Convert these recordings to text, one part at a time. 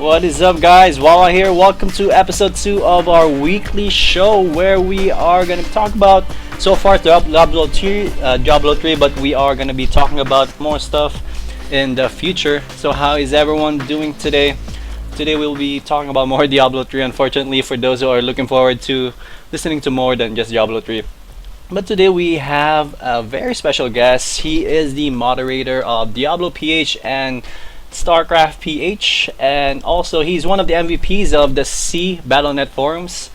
What is up, guys? Wawa here. Welcome to episode 2 of our weekly show where we are going to talk about so far Diablo 3, but we are going to be talking about more stuff in the future. So, how is everyone doing today? Today, we'll be talking about more Diablo 3, unfortunately, for those who are looking forward to listening to more than just Diablo 3. But today we have a very special guest. He is the moderator of DiabloPH and StarCraft PH, and also he's one of the MVPs of the C Battle.net forums,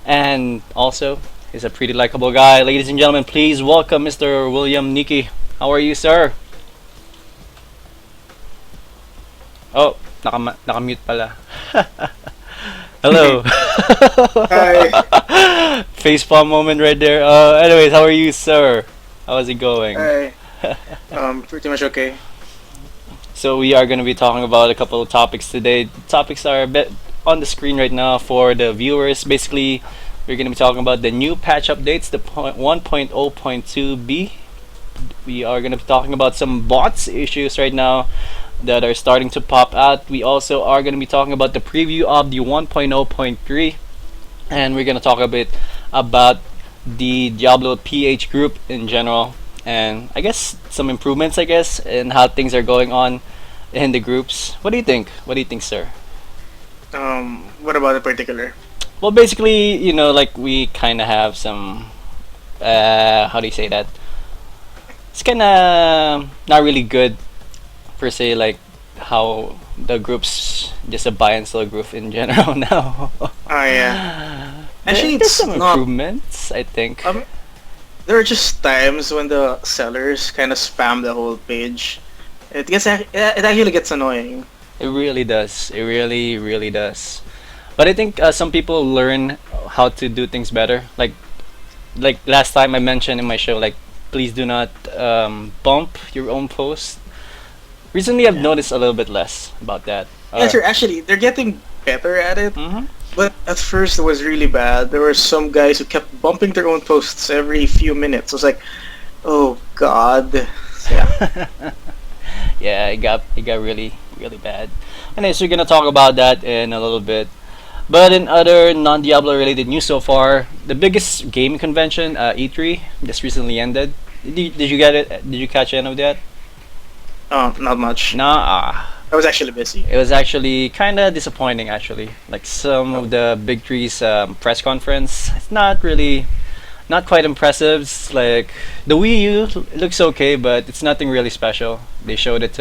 and also he's a pretty likable guy. Ladies and gentlemen, please welcome Mr. WilliamNikhe. How are you, sir? Oh, nakamute pala. Hello. Hi. Facepalm moment right there. Anyways, how are you, sir? How is it going? Hi. Pretty much okay. So we are going to be talking about a couple of topics today. Topics are a bit on the screen right now for the viewers. Basically, we're going to be talking about the new patch updates, the 1.0.2b. We are going to be talking about some bots issues right now that are starting to pop out. We also are going to be talking about the preview of the 1.0.3, and we're going to talk a bit about the DiabloPH group in general, and I guess some improvements, and how things are going on in the groups. What do you think? What do you think, sir? What about the particular? Well, basically, like we kind of have some, how do you say that? It's kind of not really good, per se, like how the groups, just a buy and sell group in general now. Oh yeah. Actually, There's it's some not. improvements, I think. There are just times when the sellers kind of spam the whole page. It actually gets annoying. It really does. It really, really does. But I think some people learn how to do things better. Like last time I mentioned in my show, like please do not bump your own post. Recently, I've noticed a little bit less about that. Yeah, sure. Actually, they're getting better at it. Mhm. But at first, it was really bad. There were some guys who kept bumping their own posts every few minutes. I was like, oh god. Yeah. Yeah, it got really, really bad. Anyways, we're gonna talk about that in a little bit. But in other non-Diablo related news so far, the biggest game convention, E3, just recently ended. Did you get it? Did you catch any of that? Not much. Nah. I was actually busy. It was actually kind of disappointing, actually. Like some of the big three's press conference, it's not quite impressive. It's like the Wii U looks okay, but it's nothing really special. They showed it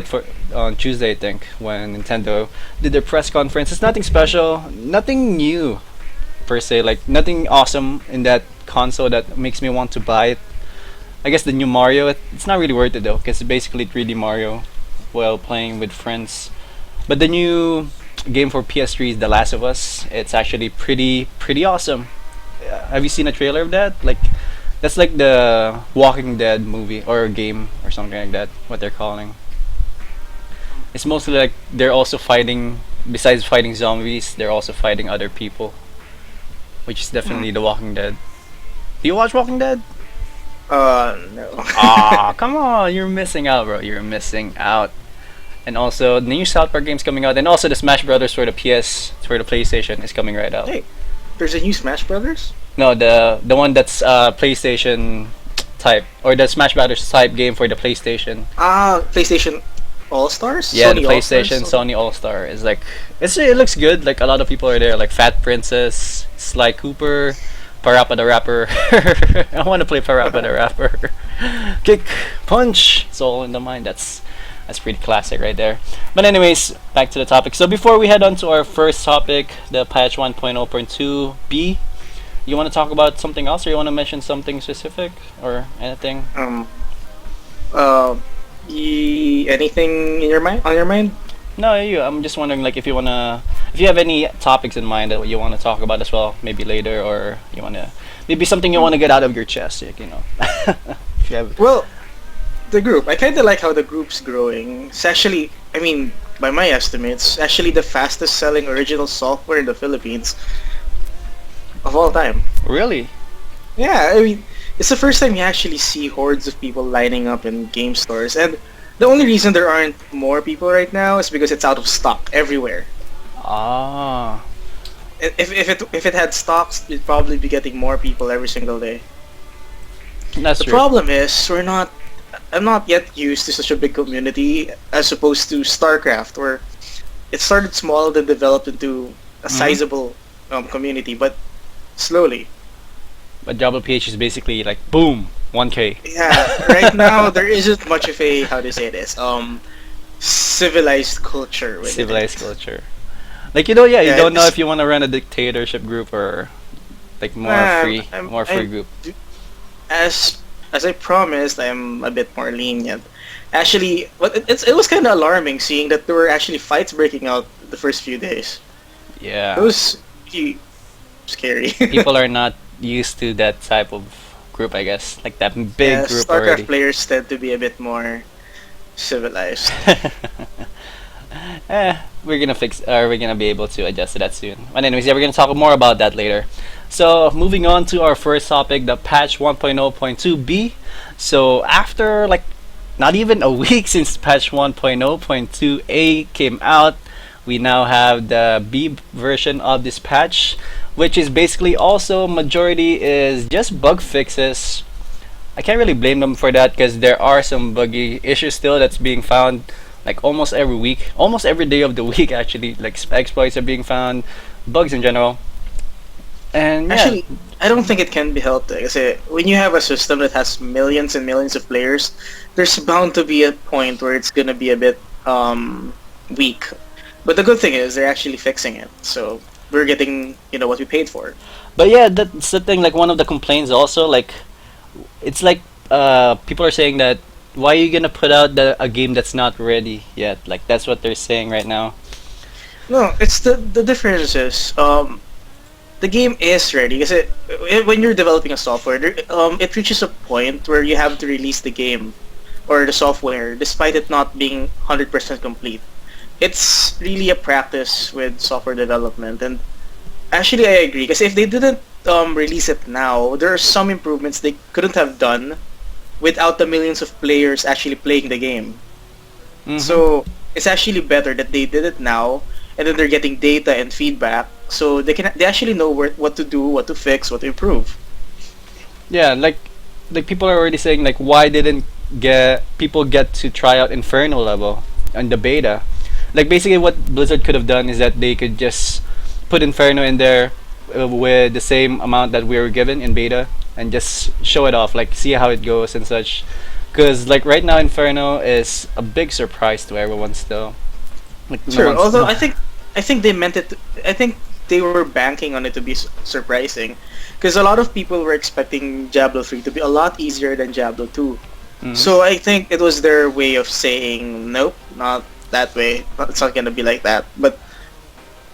for on Tuesday, I think, when Nintendo did their press conference. It's nothing special, nothing new per se. Like nothing awesome in that console that makes me want to buy it. I guess the new Mario, it's not really worth it though, because it's basically 3D Mario while playing with friends. But the new game for PS3 is The Last of Us. It's actually pretty awesome. Have you seen a trailer of that? Like that's like the Walking Dead movie or game or something like that. What they're calling. It's mostly like they're also fighting. Besides fighting zombies, they're also fighting other people, which is definitely The Walking Dead. Do you watch Walking Dead? No. Ah, come on, you're missing out, bro. You're missing out. And also, the new South Park game's coming out, and also the Smash Brothers for the PlayStation is coming right out. Hey, there's a new Smash Brothers? No, the one that's PlayStation type, or the Smash Brothers type game for the PlayStation. PlayStation All-Stars? Yeah, Sony the PlayStation All-Stars? Sony All Star is like it looks good. Like a lot of people are there, like Fat Princess, Sly Cooper, Parappa the Rapper. I want to play Parappa the Rapper. Kick, punch. It's all in the mind. That's pretty classic right there. But anyways, back to the topic. So before we head on to our first topic, the patch 1.0.2b, you want to talk about something else, or you want to mention something specific or anything? Anything in your mind? On your mind? No, I'm just wondering, like, if you have any topics in mind that you want to talk about as well, maybe later, or you want to, maybe something you want to get out of your chest, like, If you have. Well, the group. I kind of like how the group's growing. It's actually, I mean, by my estimates, actually the fastest selling original software in the Philippines of all time. Really? Yeah, I mean, it's the first time you actually see hordes of people lining up in game stores, and The only reason there aren't more people right now is because it's out of stock everywhere. Ah, If it had stocks, it'd probably be getting more people every single day. that's The true. problem is I'm not yet used to such a big community as opposed to StarCraft, where it started small then developed into a Hmm. sizable community, but slowly. But DiabloPH is basically like boom, 1K. Yeah, right now there isn't much of a, how to say this, civilized culture within Civilized it. culture. Like, yeah, you Yeah, don't know it's if you want to run a dictatorship group or like more free group. as I promised, I'm a bit more lenient. Actually, but it was kind of alarming seeing that there were actually fights breaking out the first few days. It Yeah, was really scary. people are not used to that type of group, I guess. Like that big Yeah, group StarCraft already. players tend to be a bit more civilized. We're gonna be able to adjust to that soon. But anyways, yeah, we're gonna talk more about that later. So moving on to our first topic, the patch 1.0.2b. So after like not even a week since patch 1.0.2a came out, we now have the B version of this patch, which is basically also majority is just bug fixes. I can't really blame them for that because there are some buggy issues still that's being found like almost every week, almost every day of the week actually. Like exploits are being found, bugs in general, and yeah. Actually, I don't think it can be helped. Kasi when you have a system that has millions and millions of players, there's bound to be a point where it's gonna be a bit weak. But the good thing is they're actually fixing it, so we're getting what we paid for. But yeah, that's the thing. Like one of the complaints also, like it's like people are saying that why are you gonna put out a game that's not ready yet? Like that's what they're saying right now. No, it's the difference is the game is ready because when you're developing a software, it reaches a point where you have to release the game or the software despite it not being 100% complete. It's really a practice with software development, and actually I agree because if they didn't release it now, there are some improvements they couldn't have done without the millions of players actually playing the game. Hmm. So it's actually better that they did it now, and then they're getting data and feedback, so they actually know what to do, what to fix, what to improve. Yeah, like people are already saying like why didn't get people get to try out Inferno level on the beta? Like basically what Blizzard could have done is that they could just put Inferno in there with the same amount that we were given in beta and just show it off, like see how it goes and such. Because like right now Inferno is a big surprise to everyone still. Like no Sure. one's Although no. I think they meant it. I think they were banking on it to be surprising, because a lot of people were expecting Diablo 3 to be a lot easier than Diablo 2. Mhm. So I think it was their way of saying nope, not that way. It's not gonna be like that. But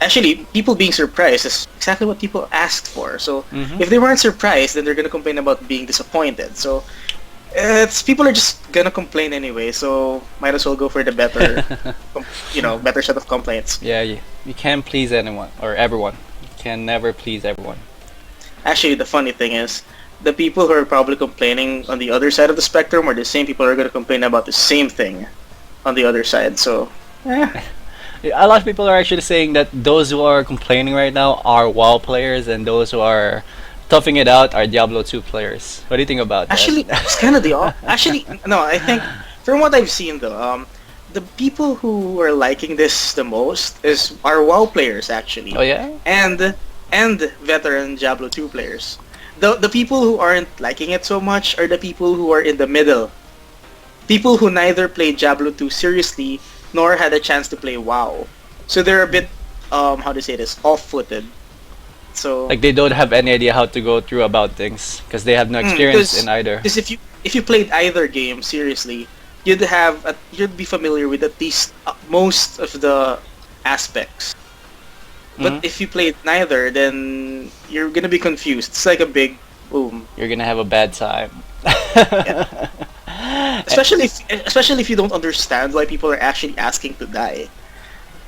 actually, people being surprised is exactly what people asked for. So Mhm. if they weren't surprised, then they're gonna complain about being disappointed. So it's people are just gonna complain anyway. So might as well go for the better, better set of complaints. Yeah, you can't please anyone or everyone. You can never please everyone. Actually, the funny thing is, the people who are probably complaining on the other side of the spectrum are the same people who are gonna complain about the same thing on the other side. So, yeah. A lot of people are actually saying that those who are complaining right now are WoW players, and those who are toughing it out are Diablo 2 players. What do you think about that? Actually, it's kind of actually, no, I think from what I've seen though, the people who are liking this the most is are WoW players actually, Oh yeah? and veteran Diablo 2 players. The people who aren't liking it so much are the people who are in the middle. People who neither played Diablo 2 seriously nor had a chance to play WoW. So they're a bit how to say this, off-footed. So Like they don't have any idea how to go through about things because they have no experience in because either. if you played either game seriously, you'd be familiar with at least most of the aspects. But Mhm. if you played neither, then you're gonna be confused. It's like a big boom. You're gonna have a bad time. Yeah. Especially if you don't understand why people are actually asking to die.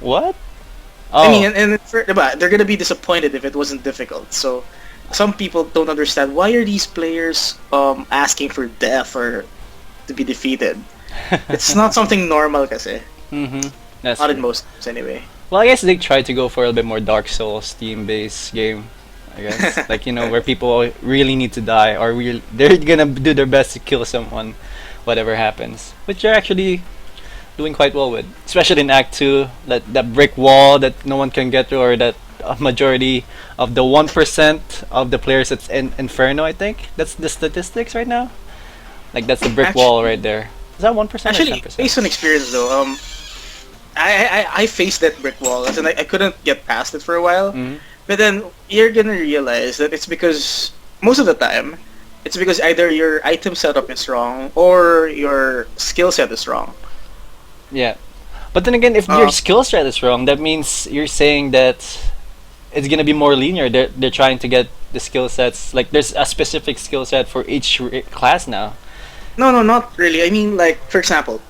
What? I mean, Oh, diba, they're gonna be disappointed if it wasn't difficult. So some people don't understand why are these players asking for death or to be defeated. It's not something normal kasi. Mm-hmm. That's Not in true. most games anyway. Well, I guess they tried to go for a bit more Dark Souls theme-based game. I guess like where people really need to die or they're gonna do their best to kill someone, whatever happens. Which they're actually doing quite well with, especially in Act Two. That brick wall that no one can get through, or that a majority of the 1% of the players that's in Inferno. I think that's the statistics right now. Like that's the brick wall Actually, right there. Is that 1% or ten actually, percent? based on experience though, I faced that brick wall, as in I couldn't get past it for a while. Mm-hmm. But then you're gonna realize that it's because most of the time, it's because either your item setup is wrong or your skill set is wrong. Yeah, but then again, if your Uh, skill set is wrong, that means you're saying that it's gonna be more linear. They're trying to get the skill sets, like there's a specific skill set for each class now. no, no, not really. I mean, like for example,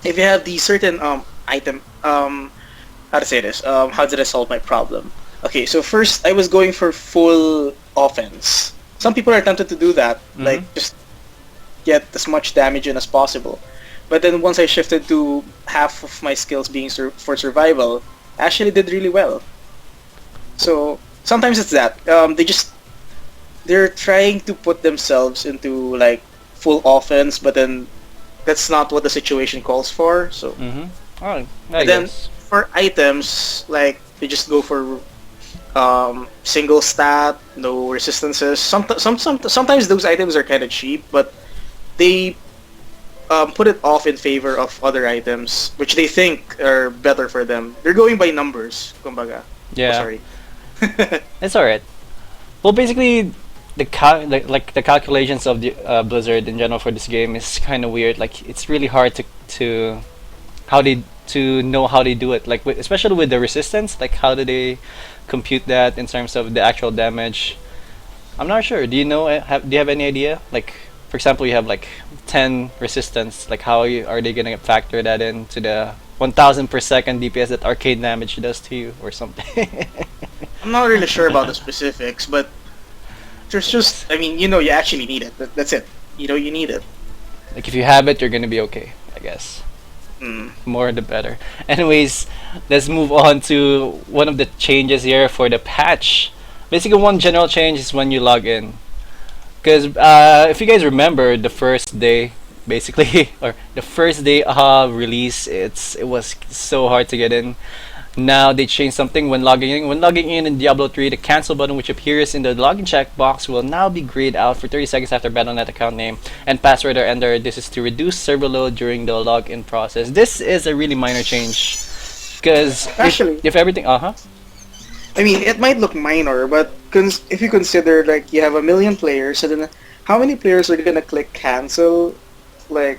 if you have the certain item, how to say this? How did I solve my problem? Okay, so first I was going for full offense. Some people are tempted to do that, like Mm-hmm. just get as much damage in as possible. But then once I shifted to half of my skills being for survival, I actually did really well. So sometimes it's that they're trying to put themselves into like full offense, but then that's not what the situation calls for. So Mm-hmm. Oh, I and then guess. for items, like they just go for single stat, no resistances. Sometimes those items are kind of cheap, but they put it off in favor of other items, which they think are better for them. They're going by numbers, kumbaga. Oh, Yeah, sorry. it's alright. Well, basically, like the calculations of the Blizzard in general for this game is kind of weird. Like it's really hard to how they to know how they do it. Like especially with the resistance, like how do they compute that in terms of the actual damage? I'm not sure. Do you know? Do you have any idea? Like, for example, you have like 10 resistance. Like, are they gonna factor that into the 1,000 per second DPS that arcade damage does to you, or something? I'm not really sure about the specifics, but there's just, I mean, you actually need it. That's it. You need it. Like, if you have it, you're gonna be okay, I guess. Mm. More the better. Anyways, let's move on to one of the changes here for the patch. Basically, one general change is when you log in. Because if you guys remember, the first day, basically, or the first day of release, it was so hard to get in. Now they changed something when logging in. When logging in Diablo 3, the cancel button which appears in the login checkbox will now be grayed out for 30 seconds after Battle.net account name and password are entered. This is to reduce server load during the login process. This is a really minor change because Actually, if everything, I mean, it might look minor, but if you consider like you have a million players, and then how many players are gonna click cancel, like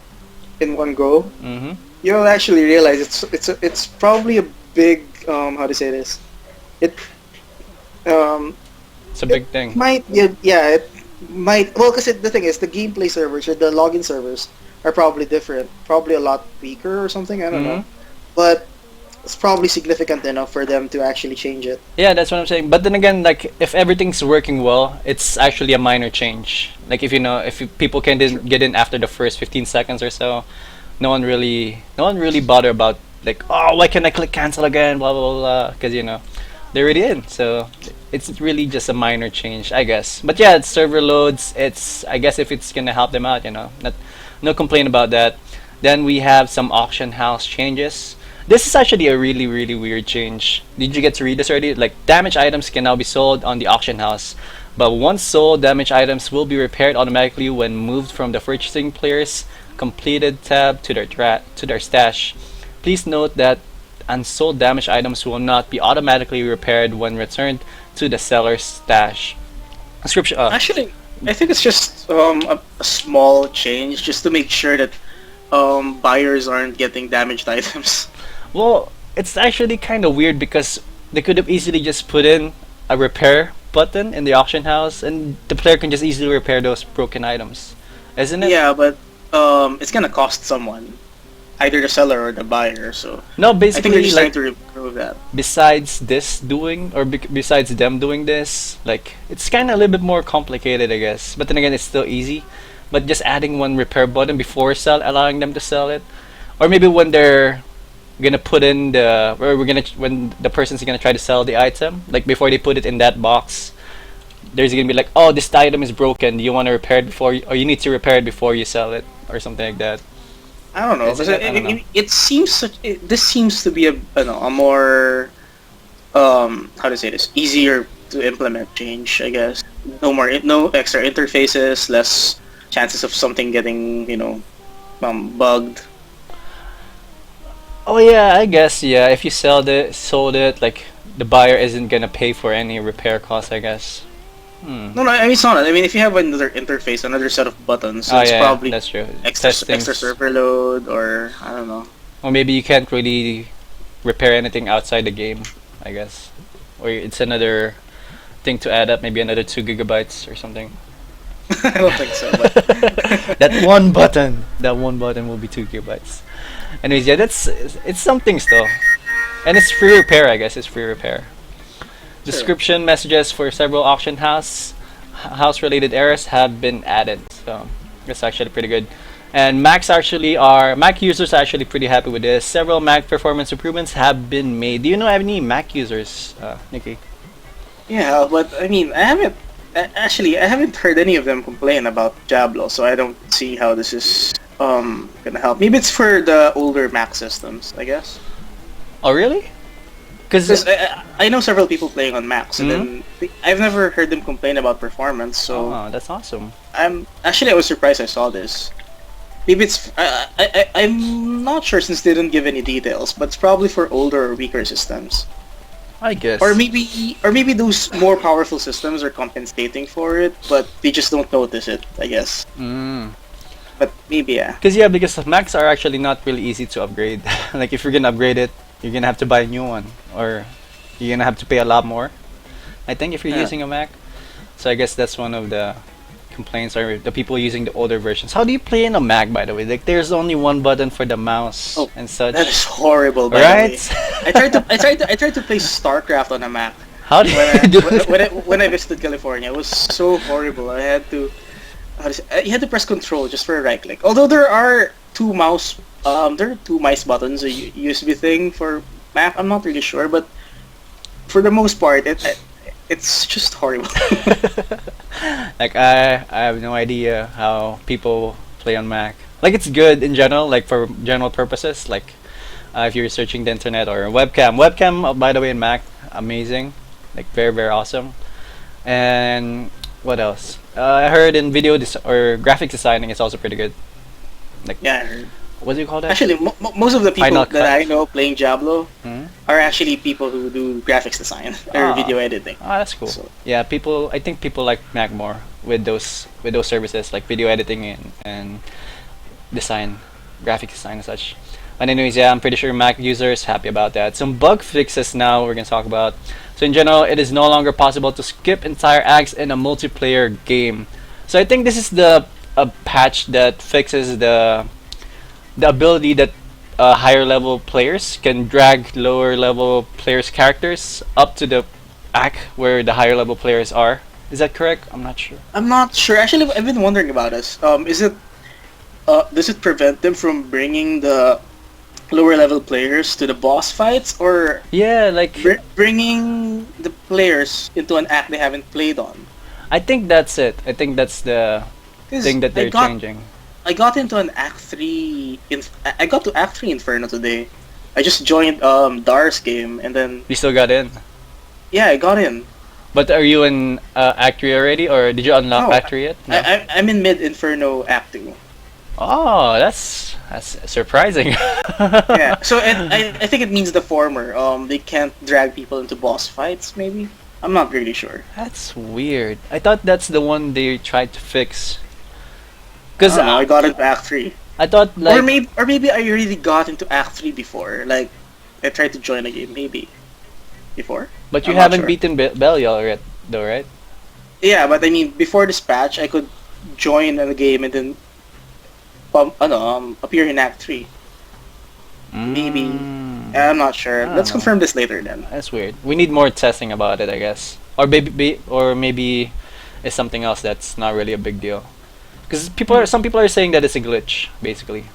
in one go? mm-hmm. You'll actually realize it's probably a big how to say this? It um It's a it big thing. might yeah it might well because the thing is the gameplay servers or the login servers are probably different, probably a lot weaker or something. I don't know, Mm-hmm. but it's probably significant enough for them to actually change it. Yeah, that's what I'm saying. But then again, like if everything's working well, it's actually a minor change. Like if people can get in after the first 15 seconds or so, no one really bother about like, oh, why can't I click cancel again, blah blah blah, because they're already in. So it's really just a minor change, I guess. But yeah, it's server loads. It's, I guess, if it's gonna help them out, not no complaint about that. Then we have some auction house changes. This is actually a really, really weird change. Did you get to read this already? Like, damaged items can now be sold on the auction house. But once sold, damaged items will be repaired automatically when moved from the purchasing player's completed tab to their stash. Please note that unsold damaged items will not be automatically repaired when returned to the seller's stash. Description. Actually, I think it's just a small change just to make sure that buyers aren't getting damaged items. Well, it's actually kind of weird because they could have easily just put in a repair button in the auction house, and the player can just easily repair those broken items, isn't it? Yeah, but it's gonna cost someone, either the seller or the buyer. So No, I think they're basically, just trying like to improve that. besides this doing, or besides them doing this, like it's kind of a little bit more complicated, I guess. But then again, it's still easy. but just adding one repair button before allowing them to sell it, or maybe when they're gonna put in the or we're gonna when the person's gonna try to sell the item, like before they put it in that box, there's gonna be like, oh, this item is broken. Do you want to repair it or you need to repair it before you sell it, or something like that. I don't know. Is Because it? I don't know. it seems this seems to be a more how to say this, easier to implement change. I guess no extra interfaces, less chances of something getting bugged. Oh yeah, I guess yeah. If you sold it, like the buyer isn't gonna pay for any repair costs, I guess. Hmm. No, I mean it's not. I mean if you have another interface, another set of buttons, Oh it's yeah, probably that's true. extra server load, or I don't know. Or maybe you can't really repair anything outside the game, I guess. Or it's another thing to add up, maybe another 2 GB or something. I don't think so. But That one button will be 2 GB. Anyways, yeah, it's something still, and it's free repair. I guess it's free repair. sure. Description messages for several auction house related errors have been added, so it's actually pretty good. And Mac users are actually pretty happy with this. Several Mac performance improvements have been made. Do you know any Mac users, Nikki? Yeah, but I mean I haven't heard any of them complain about Diablo, so I don't see how this is gonna help. Maybe it's for the older Mac systems, I guess. Oh really? Because Because I know several people playing on Macs, and then I've never heard them complain about performance. So oh, that's awesome. I was surprised I saw this. Maybe it's I'm not sure since they didn't give any details, but it's probably for older or weaker systems, I guess. or maybe those more powerful systems are compensating for it, but they just don't notice it. I guess, Mm. but maybe yeah. Because Macs are actually not really easy to upgrade. Like if you're gonna upgrade it, you're gonna have to buy a new one, or you're gonna have to pay a lot more. I think if you're Yeah. using a Mac, so I guess that's one of the complaints are the people using the older versions. How do you play in a Mac, by the way? Like there's only one button for the mouse Oh, and such, that is horrible. By right? the way, I tried to play StarCraft on a Mac. How do you do it? When I visited California, it was so horrible. I had to, you had to press Control just for a right click. Although there are there are two mice buttons, a USB thing for Mac. I'm not really sure, but for the most part, it's just horrible. Like I have no idea how people play on Mac. Like it's good in general, like for general purposes, like if you're searching the internet or webcam, by the way, in Mac, amazing, like very awesome. And what else? I heard in or graphic designing is also pretty good. Like Yeah, I heard. what do you call that? Actually, most of the people Final that Cut? I know playing Diablo Hmm? are actually people who do graphics design or Ah. video editing. Oh, that's cool. So- Yeah, I think people like Mac more with those services like video editing and design, graphic design and such. But anyways, yeah, I'm pretty sure Mac users happy about that. Some bug fixes now we're gonna talk about. So in general, it is no longer possible to skip entire acts in a multiplayer game. So I think this is the a patch that fixes the ability that higher level players can drag lower level players' characters up to the act where the higher level players are. Is that correct? I'm not sure. I'm not sure. Actually, I've been wondering about this. Does it prevent them from bringing the lower level players to the boss fights, or Yeah, like bringing the players into an act they haven't played on? I think that's it. I think that's the 'Cause thing that they're changing. I got into an Act 3. I got to Act 3 Inferno today. I just joined Dar's game, and then You still got in. yeah, I got in. But are you in Act 3 already, or did you unlock No, Act 3 yet? No. I'm in mid Inferno Act 2. Oh, that's surprising. Yeah, so I think it means the former. They can't drag people into boss fights. Maybe I'm not really sure. That's weird. I thought that's the one they tried to fix. I Cause don't know, I got into Act 3. I thought like Or maybe I already got into Act 3 before. Like, I tried to join a game, maybe. Before? but you I'm not haven't sure. beaten Belial yet, though, right? Yeah, but I mean, before this patch, I could join a game and then appear in Act 3. Maybe. Mm, I'm not sure. I don't Let's know. confirm this later then. That's weird. We need more testing about it, I guess. Or maybe it's something else that's not really a big deal. Because some people are saying that it's a glitch, basically.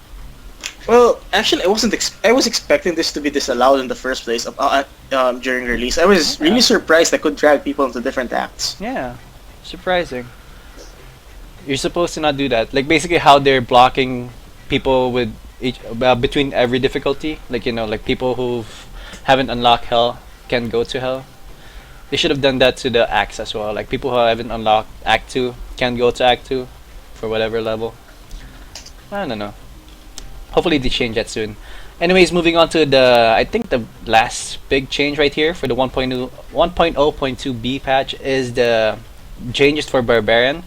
Well, actually, I was expecting this to be disallowed in the first place during release. I was really surprised I could drag people into different acts. Yeah, surprising. You're supposed to not do that. Like basically how they're blocking people with each between every difficulty. Like like people who haven't unlocked hell can go to hell. They should have done that to the acts as well. Like people who haven't unlocked Act 2 can go to Act 2 for whatever level. I don't know. Hopefully they change that soon. Anyways, moving on to I think the last big change right here for the 1.0.2b patch is the changes for Barbarian.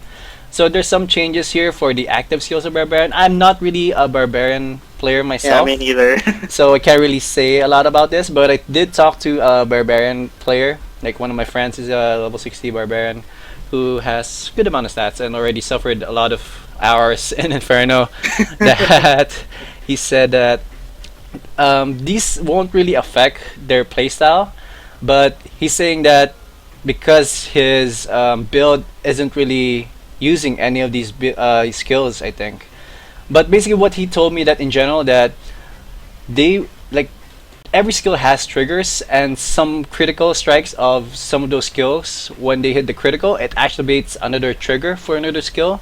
So there's some changes here for the active skills of Barbarian. I'm not really a Barbarian player Yeah, myself, me neither. so I can't really say a lot about this, but I did talk to a Barbarian player. Like one of my friends is a level 60 Barbarian who has good amount of stats and already suffered a lot of hours in Inferno. That he said that these won't really affect their playstyle, but he's saying that because his build isn't really using any of these skills, I think. But basically, what he told me that in general that they like every skill has triggers, and some critical strikes of some of those skills, when they hit the critical, it activates another trigger for another skill,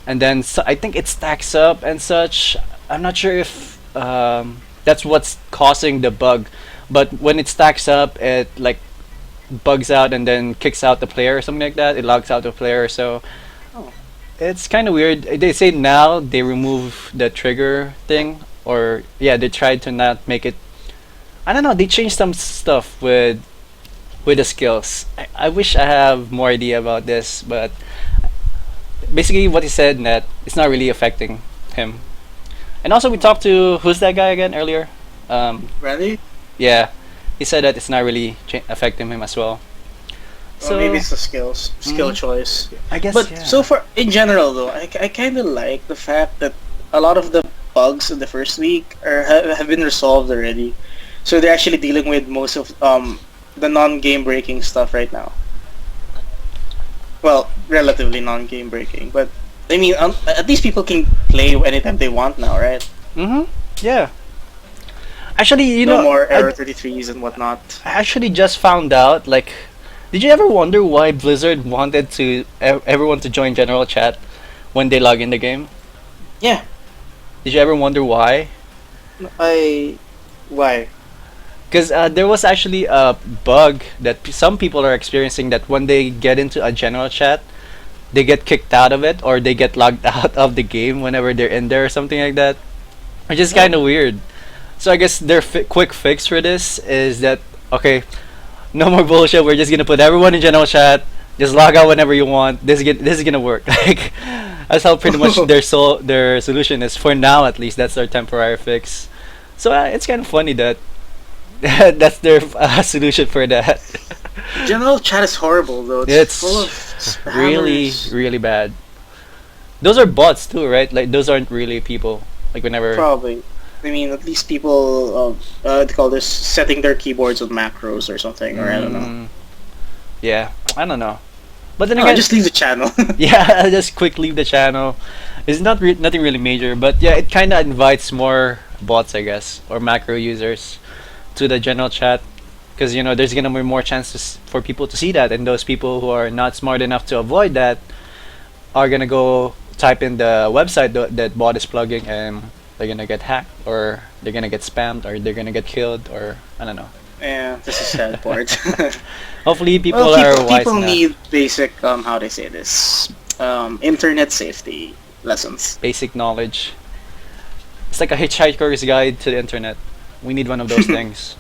and then I think it stacks up and such. I'm not sure if that's what's causing the bug, but when it stacks up, it like bugs out and then kicks out the player or something like that. It logs out the player, so it's kind of weird. They say now they remove the trigger thing, or yeah, they tried to not make it. I don't know. They changed some stuff with the skills. I wish I have more idea about this, but basically what he said that it's not really affecting him. And also we talked to who's that guy again earlier? Ready? Yeah, he said that it's not really affecting him as well. Well, maybe it's the skill choice. I guess. But Yeah. so far, in general though, I kind of like the fact that a lot of the bugs in the first week have been resolved already. So they're actually dealing with most of the non-game breaking stuff right now. Well, relatively non-game breaking, but I mean, at least people can play anytime they want now, right? Yeah. Actually, No more error 33s and whatnot. I actually just found out. Like, did you ever wonder why Blizzard wanted to everyone to join general chat when they log in the game? Yeah. Did you ever wonder why? Why? Because there was actually a bug that some people are experiencing, that when they get into a general chat, they get kicked out of it, or they get logged out of the game whenever they're in there or something like that, which is kind of weird. So I guess their quick fix for this is that, okay, no more bullshit. We're just gonna put everyone in general chat. Just log out whenever you want. This is gonna work. Like that's how pretty much their solution is for now. At least that's their temporary fix. So it's kind of funny that that's their solution for that. General chat is horrible though. It's full of really spammers. really bad. Those are bots too, right? Like those aren't really people. Like whenever. Probably. I mean, at least people they call this setting their keyboards with macros or something, or I don't know. Yeah, I don't know. But then No, again, just leave the channel. yeah, I'll just quick leave the channel. It's not nothing really major, but yeah, it kind of invites more bots, I guess, or macro users to the general chat, because there's gonna be more chances for people to see that, and those people who are not smart enough to avoid that are gonna go type in the website that bot is plugging, and they're gonna get hacked, or they're gonna get spammed, or they're gonna get killed, or I don't know. Yeah, this is sad part. Hopefully people Well, are wise people enough. need basic how they say this internet safety lessons. Basic knowledge. It's like a hitchhiker's guide to the internet. We need one of those things.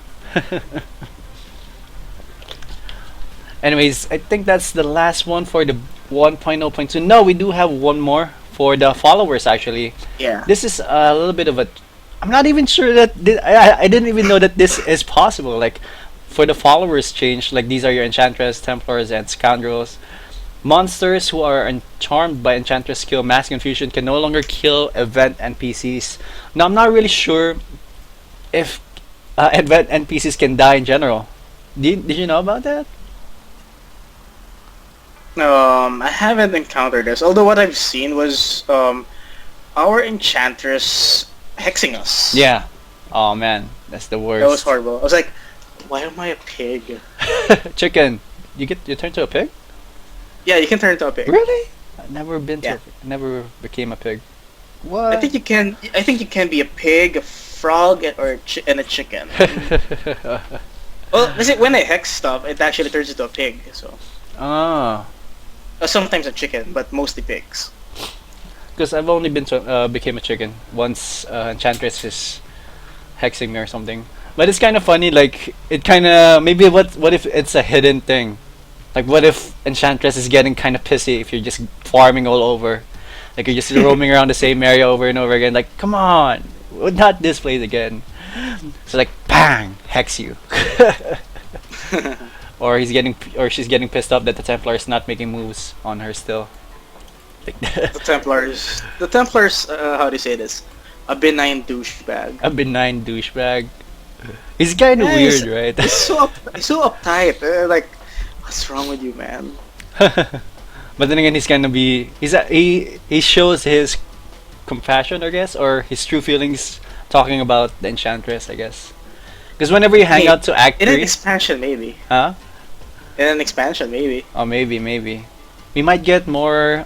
Anyways, I think that's the last one for the 1.0.2. No, we do have one more for the followers actually. Yeah. This is a little bit of a. I'm not even sure that I didn't even know that this is possible. Like, for the followers change, like these are your Enchantress, Templars, and Scoundrels. Monsters who are charmed by Enchantress skill Mass Confusion can no longer kill event NPCs. Now, I'm not really sure if event NPCs can die in general. Did you know about that? I haven't encountered this. Although what I've seen was our enchantress hexing us. Yeah. Oh man, that's the That was worst. horrible. I was like, why am I a pig? Chicken. You turn to a pig? Yeah, you can turn into a pig. Really? I never been to. Yeah. Never became a pig. I What? think you can. I think you can be a pig, a frog, and a chicken. Well, is it when I hex stuff, it actually turns into a pig. So Ah, sometimes a chicken, but mostly pigs. because I've only been to became a chicken once. Enchantress is hexing me or something. But it's kind of funny. Like it kind of maybe what if it's a hidden thing? Like what if Enchantress is getting kind of pissy if you're just farming all over? Like you're just roaming around the same area over and over again. Like come on, not this place again. So like bang, hex you. Or she's getting pissed off that the Templar is not making moves on her still. Like The Templars. How do you say this? A benign douchebag. a benign douchebag. He's kind of Yeah, weird, right? he's so uptight. Like, what's wrong with you, man? But then again, he shows his compassion, I guess, or his true feelings, talking about the Enchantress, I guess. Because whenever you hang Maybe. out to Act In an 3, expansion, maybe. huh? In an expansion, maybe. Oh, maybe. We might get more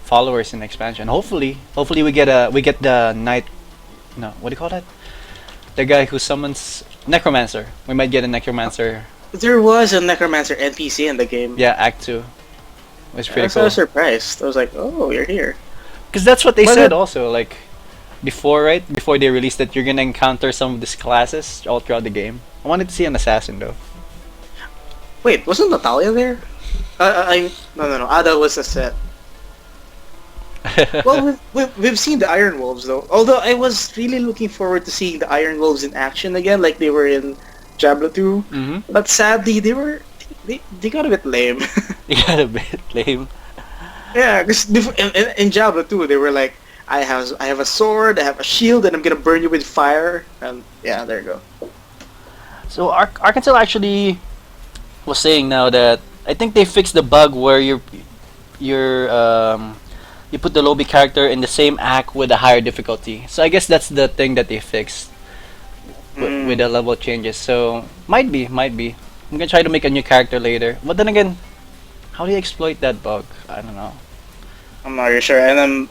followers in expansion. Hopefully we get the knight. No, what do you call that? The guy who summons necromancer. We might get a necromancer. There was a necromancer NPC in the game. Yeah, Act 2. It was I pretty was so cool. surprised. I was like, oh, you're here. Because that's what they But said also, like before, right? Before they released that you're gonna encounter some of these classes all throughout the game. I wanted to see an assassin though. Wait, wasn't Natalia there? No. Ada was a set. Well, we've seen the Iron Wolves though. Although I was really looking forward to seeing the Iron Wolves in action again, like they were in Diablo 2. Mm-hmm. But sadly, they got a bit lame. You got a bit lame. Yeah, because in Diablo 2, they were like, I have a sword, I have a shield, and I'm gonna burn you with fire. And yeah, there you go. So Arkansas actually was saying now that I think they fixed the bug where you're you put the lobby character in the same act with a higher difficulty. So I guess that's the thing that they fixed with the level changes. So might be. I'm gonna try to make a new character later. But then again, how do you exploit that bug? I don't know. I'm not really sure, and I'm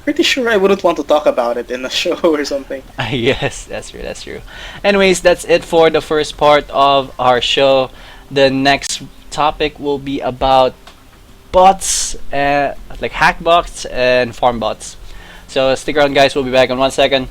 pretty sure I wouldn't want to talk about it in a show or something. Yes, that's true. That's true. Anyways, that's it for the first part of our show. The next topic will be about bots, like Hackbots and Farmbots. So stick around, guys. We'll be back in 1 second.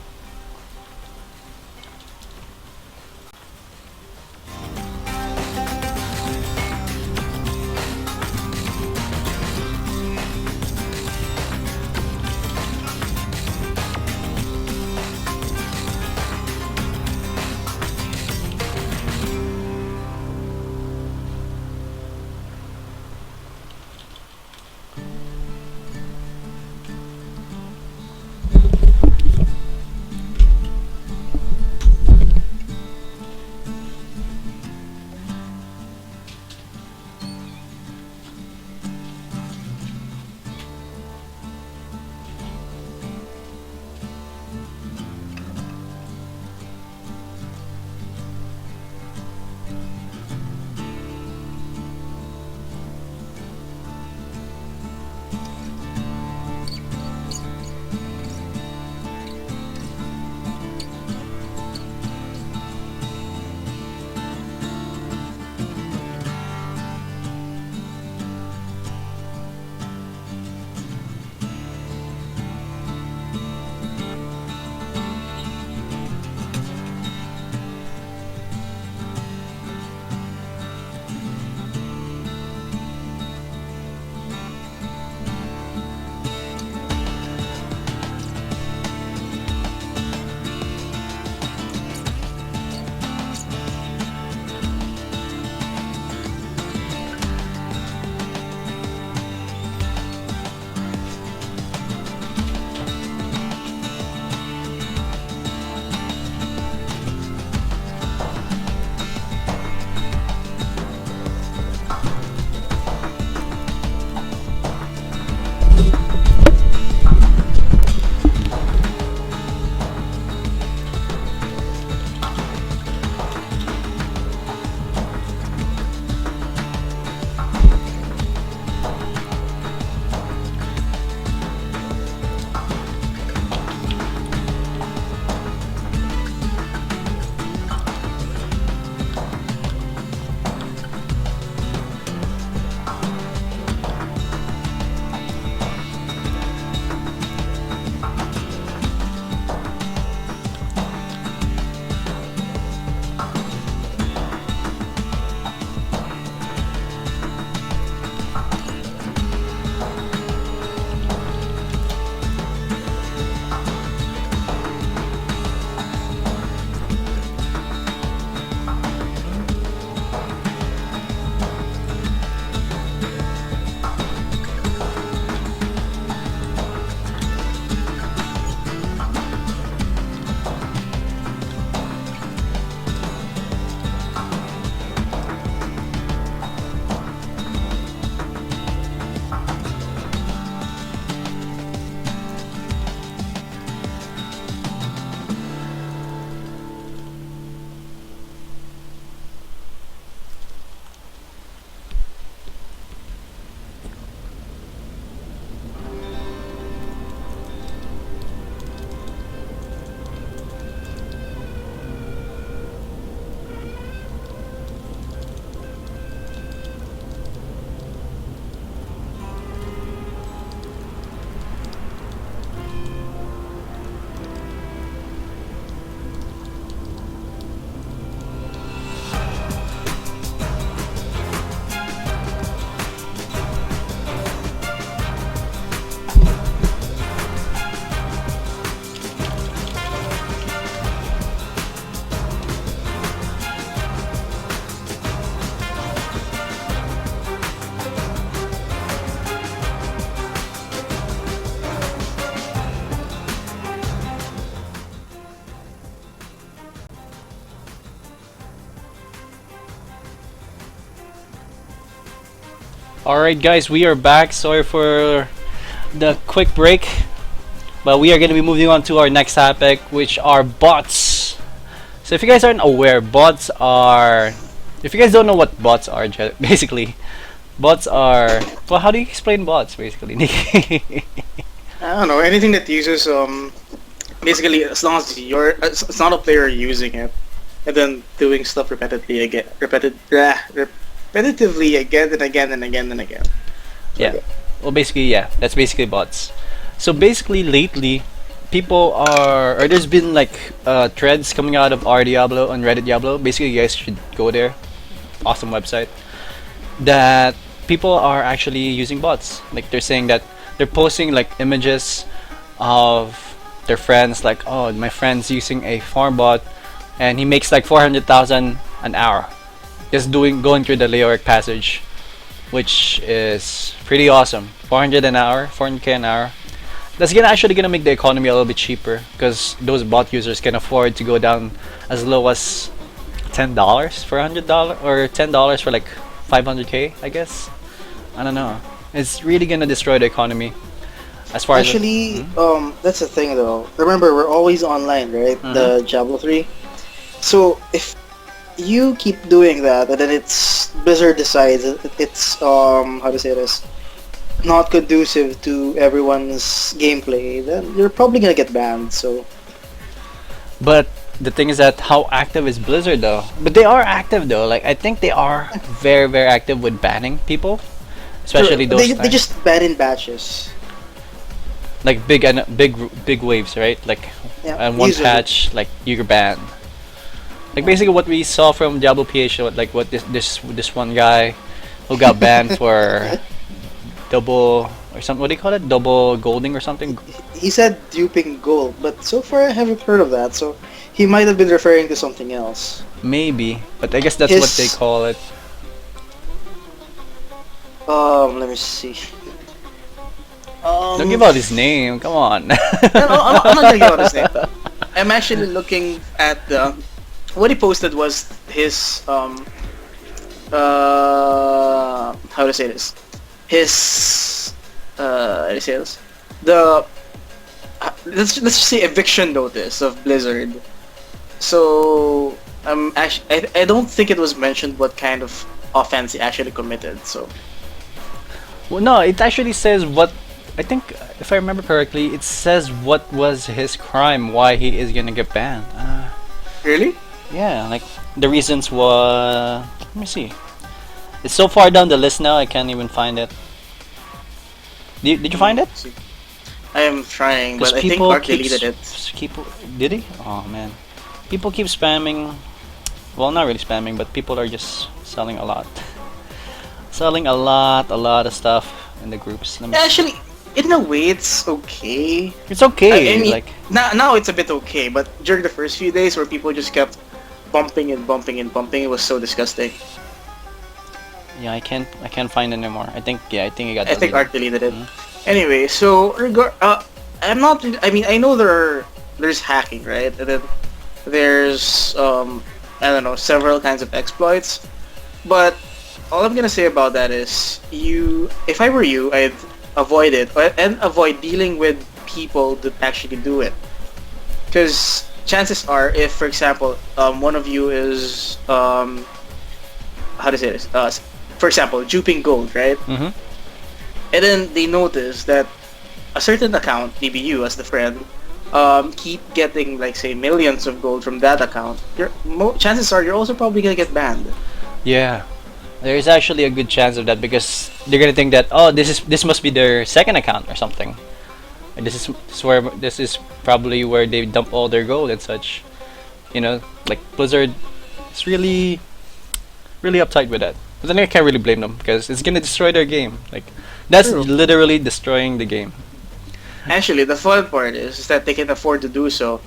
Alright, guys, we are back. Sorry for the quick break, but we are going to be moving on to our next topic, which are bots. So, if you guys aren't aware, bots are. If you guys don't know what bots are, basically, bots are. Well, how do you explain bots, basically? I don't know, anything that uses basically, as long as it's not a player using it, and then doing stuff repetitively again and again and again and again. Yeah. Well, basically, yeah, that's basically bots. So basically, lately, people are, or there's been like threads coming out of our Diablo on Reddit Diablo. Basically, you guys should go there. Awesome website. That people are actually using bots. Like they're saying that they're posting like images of their friends. Like, oh, my friend's using a farm bot, and he makes like 400,000 an hour, just going through the Leoric passage, which is pretty awesome. 400 an hour, 400k an hour. That's actually gonna make the economy a little bit cheaper because those bot users can afford to go down as low as $10 for $100 or $10 for like 500k, I guess. I don't know. It's really gonna destroy the economy. As far Actually, that's the thing though. Remember, we're always online, right? The Diablo 3. So if you keep doing that, and then Blizzard decides it's how to say this, not conducive to everyone's gameplay, then you're probably gonna get banned. So, but the thing is that how active is Blizzard though? But they are active though. Like I think they are very very active with banning people, especially those. They just ban in batches. Like big waves, right? Like and one usually. patch, like you're banned. Like basically what we saw from DiabloPH, like what this one guy who got banned for double or something. What do you call it? Double golding or something? He said duping gold, but so far I haven't heard of that. So he might have been referring to something else. Maybe, but I guess that's what they call it. Let me see. Don't give out his name. Come on. No, I'm not gonna give out his name. I'm actually looking at the. What he posted was his how to say this? His how to say this? The let's just say eviction notice of Blizzard. So I don't think it was mentioned what kind of offense he actually committed. So well, no, it actually says what. I think if I remember correctly, it says what was his crime, why he is gonna get banned. Really? Yeah, like the reasons were. Let me see. It's so far down the list now, I can't even find it. Did you find it? I am trying, but I think Mark deleted it. Did he? Oh man, people keep spamming. Well, not really spamming, but people are just selling a lot, selling a lot of stuff in the groups. Actually, in a way, it's okay. It's okay. I mean, like now it's a bit okay, but during the first few days where people just kept bumping and bumping and bumping, it was so disgusting. yeah, I can't find it anymore. I think it got. I think deleted. Art deleted it. Anyway, so I'm not. I mean, I know there's hacking, right? And then there's I don't know, several kinds of exploits, but all I'm gonna say about that is if I were you, I'd avoid it and avoid dealing with people that actually do it, because chances are, if for example one of you is how to say this, for example duping gold, right? And then they notice that a certain account, maybe you as the friend, keep getting like say millions of gold from that account, chances are you're also probably gonna get banned. Yeah, there is actually a good chance of that because they're gonna think that this must be their second account or something. And this is probably where they dump all their gold and such. You know, like Blizzard is really uptight with that. But then I can't really blame them because it's gonna destroy their game. Like that's literally destroying the game. Actually, the fun part is that they can afford to do so,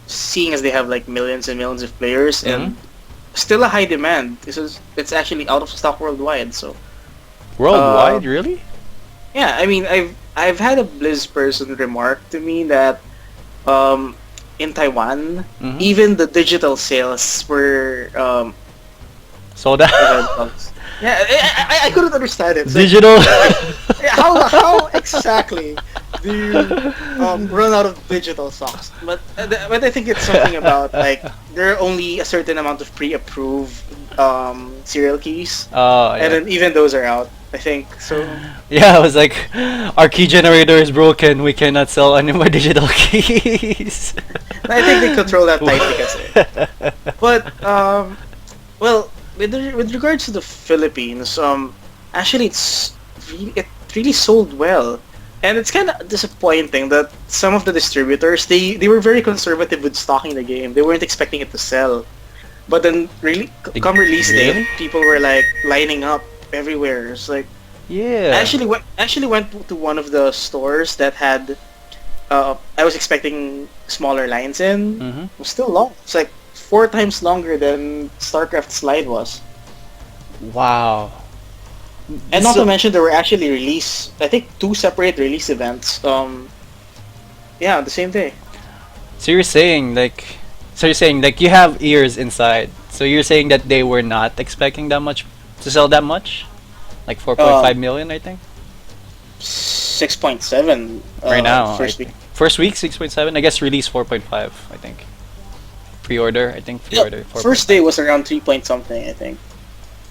seeing as they have like millions and millions of players and still a high demand. It's actually out of stock worldwide. So worldwide, really? Yeah, I mean, I've had a Blizz person remark to me that in Taiwan, even the digital sales were sold out. Yeah, I couldn't understand it. It's like, Digital. how exactly do you run out of digital socks? But I think it's something about like there are only a certain amount of pre-approved serial keys, Oh and yeah. then even those are out. I think so. Yeah, I was like, our key generator is broken. We cannot sell any more digital keys. I think they control that tightly kasi. But well, with regards to the Philippines, actually it really sold well, and it's kind of disappointing that some of the distributors they were very conservative with stocking the game. They weren't expecting it to sell, but then really come release day, Really? people were like lining up everywhere. It's like Yeah. I actually went to one of the stores that had I was expecting smaller lines in. Mm-hmm. It was still long. It's like 4 times longer than StarCraft's line was. Wow. And not to So, mention there were actually I think two separate release events. Yeah, the same day. so you're saying like you have ears inside. So you're saying that they were not expecting that much to sell that much, like 4.5 Um, million, I think. 6.7 Right now, first week. first week 6.7. I guess release 4.5. I think. Pre-order. I think Yeah, pre-order first day 4.5. was around 3 point something, I think.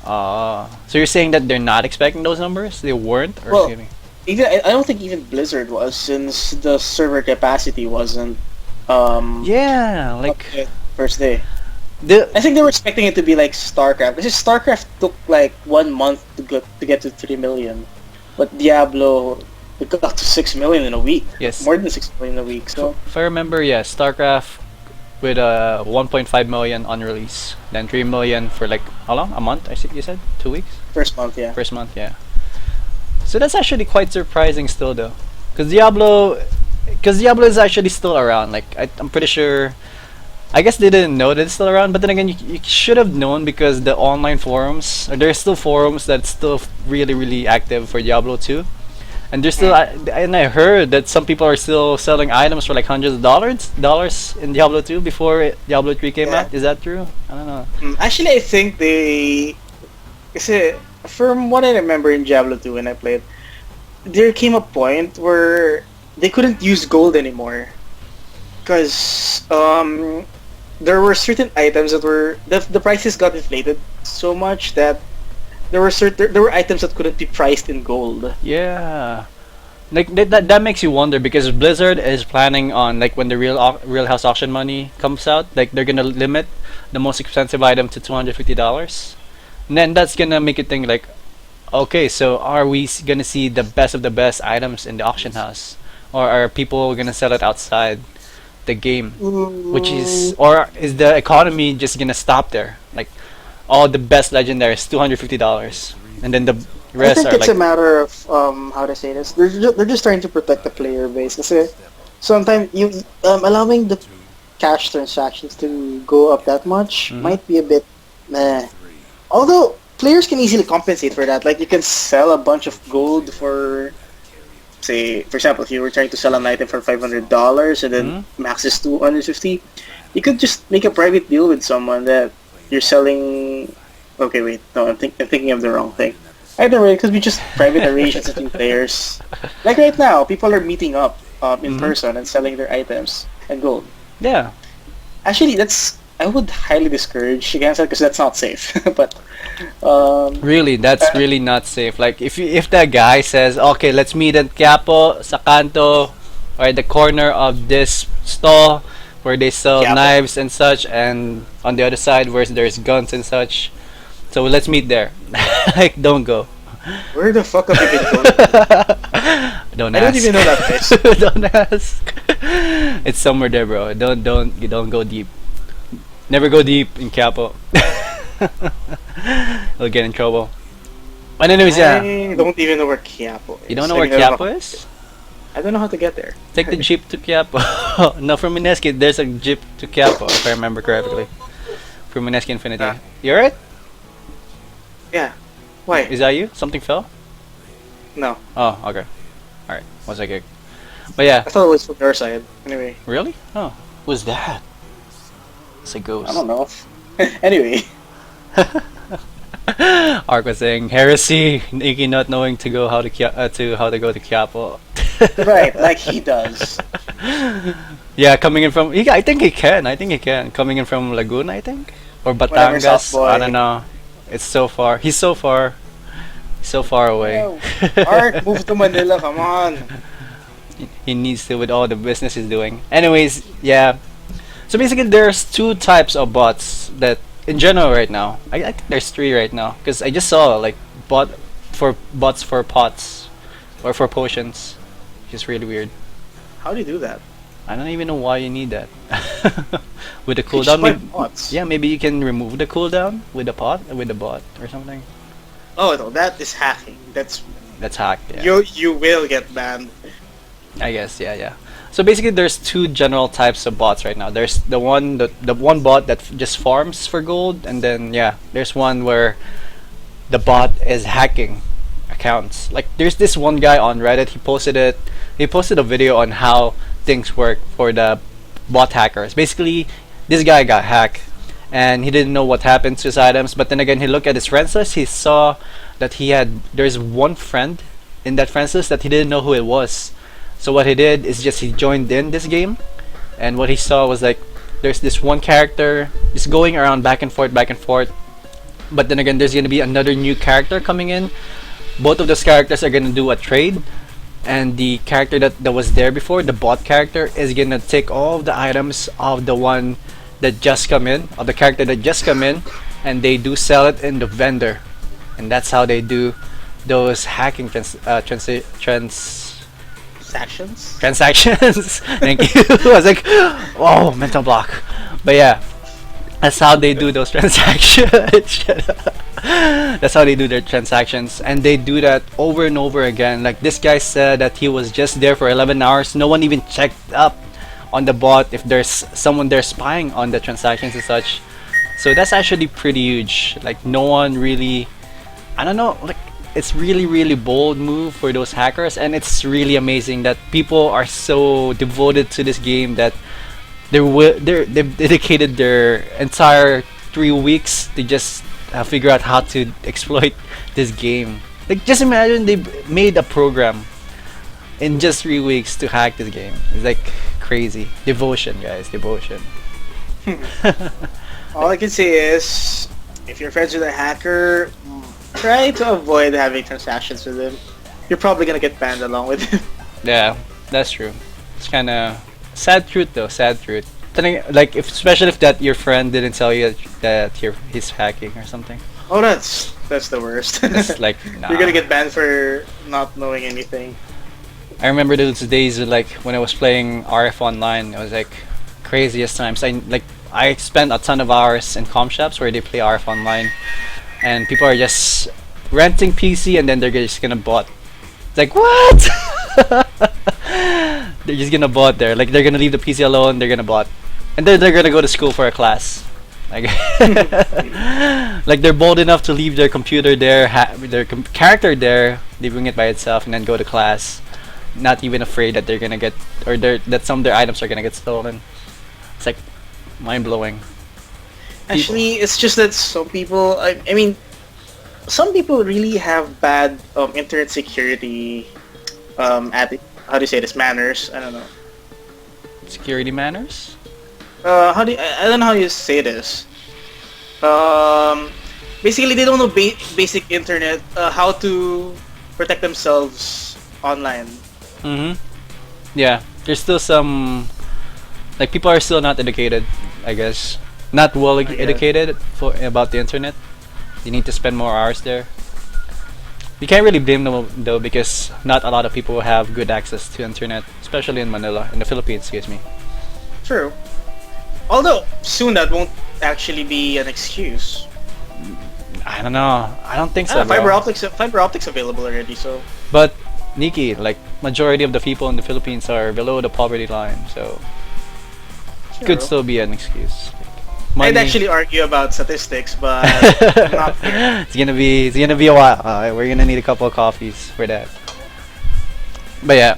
So you're saying that they're not expecting those numbers? They weren't, or Well, excuse me? even I don't think even Blizzard was, since the server capacity wasn't Yeah, up like to first day. the I think they were expecting it to be like StarCraft, because StarCraft took like 1 month to get to 3 million, but Diablo it got to 6 million in a week, yes. more than 6 million a week. So If I remember, yeah, StarCraft with 1.5 million on release, then 3 million for like how long? A month? I think you said 2 weeks. first month, yeah. First month, yeah. So that's actually quite surprising still, though, because Diablo is actually still around. Like I'm pretty sure. I guess they didn't know that it's still around, but then again, you should have known because the online forums, or there's still forums that's still really really active for Diablo 2. And there's still, and I heard that some people are still selling items for like hundreds of dollars in Diablo 2 before Diablo 3 came Yeah. out. Is that true? I don't know. Actually, I think kasi from what I remember in Diablo 2 when I played, there came a point where they couldn't use gold anymore, because there were certain items that were the prices got inflated so much that there were items that couldn't be priced in gold. Yeah. Like that makes you wonder because Blizzard is planning on like when the real house auction money comes out, like they're gonna limit the most expensive item to $250. And then that's gonna make you think like, okay, so are we gonna see the best of the best items in the auction house, or are people gonna sell it outside the game? Which is, or is the economy just gonna stop there? Like all the best legendaries, $250, and then the I rest think are it's like, a matter of how to say this. They're just trying to protect the player base. Kasi sometimes you allowing the cash transactions to go up that much might be a bit meh. Although players can easily compensate for that. Like you can sell a bunch of gold for, say, for example, if you were trying to sell an item for $500 and then max is 250, you could just make a private deal with someone that you're selling. Okay, wait, no, I'm thinking of the wrong thing. Either way, it could be just private arrangements between players. Like right now, people are meeting up in person and selling their items and gold. yeah. Actually, I would highly discourage against that because that's not safe. But Really, that's really not safe. Like if that guy says, okay, let's meet at Quiapo, sa kanto, or at the corner of this stall where they sell Quiapo. knives and such, and on the other side where there's guns and such. So let's meet there. Like, don't go. where the fuck have you been going? Don't I ask. don't even know that place. Don't ask. It's somewhere there, bro. Don't go deep. Never go deep in Quiapo. You'll get in trouble. But anyways, yeah. I don't even know where Quiapo is. You don't know I where mean, I don't Quiapo know- is? I don't know how to get there. Take the jeep to Quiapo. No, from Mineski, there's a jeep to Quiapo, if I remember correctly. From Mineski Infinity. Ah. You alright? Yeah. Why? Is that you? Something fell? No. Oh, okay. Alright, one second. But yeah, I thought it was from your side. Anyway, really? Oh, who's that? It's a ghost. I don't know. Anyway, Ark was saying heresy. Nikki not knowing to go how to to how to go to Quiapo. Right, like he does. Yeah, coming in from I think he can. I think he can. Coming in from Laguna, I think, or Whatever, soft Batangas. I don't boy. know. It's so far. He's so far. So far away. Yo, Art, move to Manila, come on. He needs to with all the business he's doing. Anyways, yeah. So basically, there's two types of bots that in general right now. I think there's three right now because I just saw like bots for pots or for potions, which is really weird. How do you do that? I don't even know why you need that. With the You just cooldown, buy maybe, bots. yeah, maybe you can remove the cooldown with the bot or something. Oh no, that is hacking. That's hacked. Yeah. You will get banned. I guess, yeah, yeah. So basically, there's two general types of bots right now. There's the one bot that just farms for gold, and then yeah, there's one where the bot is hacking accounts. Like there's this one guy on Reddit. He posted a video on how things work for the bot hackers. Basically, this guy got hacked, and he didn't know what happened to his items. But then again, he looked at his friends list. He saw that there's one friend in that friends list that he didn't know who it was. So what he did is just he joined in this game, and what he saw was like there's this one character just going around back and forth, back and forth. But then again, there's gonna be another new character coming in. Both of those characters are gonna do a trade, and the character that was there before, the bot character, is gonna take all of the items of the one that just come in, of the character that just come in, and they do sell it in the vendor, and that's how they do those hacking Transactions? transactions. Thank you. I was like, oh, mental block. But yeah, that's how they do those transactions. That's how they do their transactions, and they do that over and over again. Like this guy said that he was just there for 11 hours. No one even checked up on the bot if there's someone there spying on the transactions and such. So that's actually pretty huge. Like no one really, I don't know, like it's really bold move for those hackers, and it's really amazing that people are so devoted to this game that they've dedicated their entire 3 weeks to just figure out how to exploit this game. Like just imagine they made a program in just 3 weeks to hack this game. It's like crazy devotion, guys, devotion. All I can say is, if you're friends with a hacker, try to avoid having transactions with him. You're probably gonna get banned along with him. Yeah, that's true. It's kind of sad truth though. Sad truth. Like if especially if that your friend didn't tell you that he's hacking or something. Oh, that's the worst. It's like nah. You're gonna get banned for not knowing anything. I remember those days like when I was playing RF online. It was like craziest times. I spent a ton of hours in comm shops where they play RF online, and people are just renting PC and then they're just gonna bot. It's like what? They're just gonna bot there. Like they're gonna leave the PC alone. They're gonna bot, and then they're gonna go to school for a class. Like, like they're bold enough to leave their computer there, their character there, leaving it by itself, and then go to class, not even afraid that they're gonna get that some of their items are gonna get stolen. It's like mind blowing. Actually, it's just that some people, I mean, some people really have bad internet security, how do you say this, manners? I don't know. Security manners. I don't know how you say this. Basically, they don't know basic internet, how to protect themselves online. Yeah, there's still some like people are still not educated, I guess. Not well educated about the internet. You need to spend more hours there. You can't really blame them though because not a lot of people have good access to internet, especially in Manila, in the Philippines, excuse me. True. Although soon that won't actually be an excuse. I don't know. I don't think so. Fiber Bro. optics available already. So. But Nikki, like majority of the people in the Philippines are below the poverty line, so could still be an excuse. I'd actually argue about statistics, but not here. It's gonna be a while. We're gonna need a couple of coffees for that. But yeah,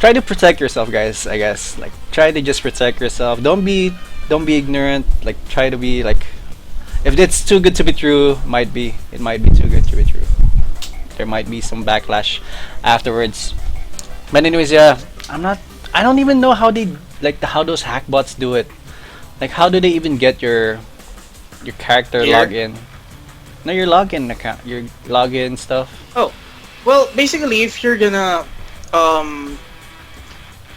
try to protect yourself, guys. I guess try to just protect yourself. Don't be ignorant. Like try to be like If it's too good to be true, it might be too good to be true. There might be some backlash afterwards. But anyways, yeah, I don't even know how they how those hackbots do it. Like, how do they even get your character Here? login? No, your login account, your login stuff. Oh, well, basically, if you're gonna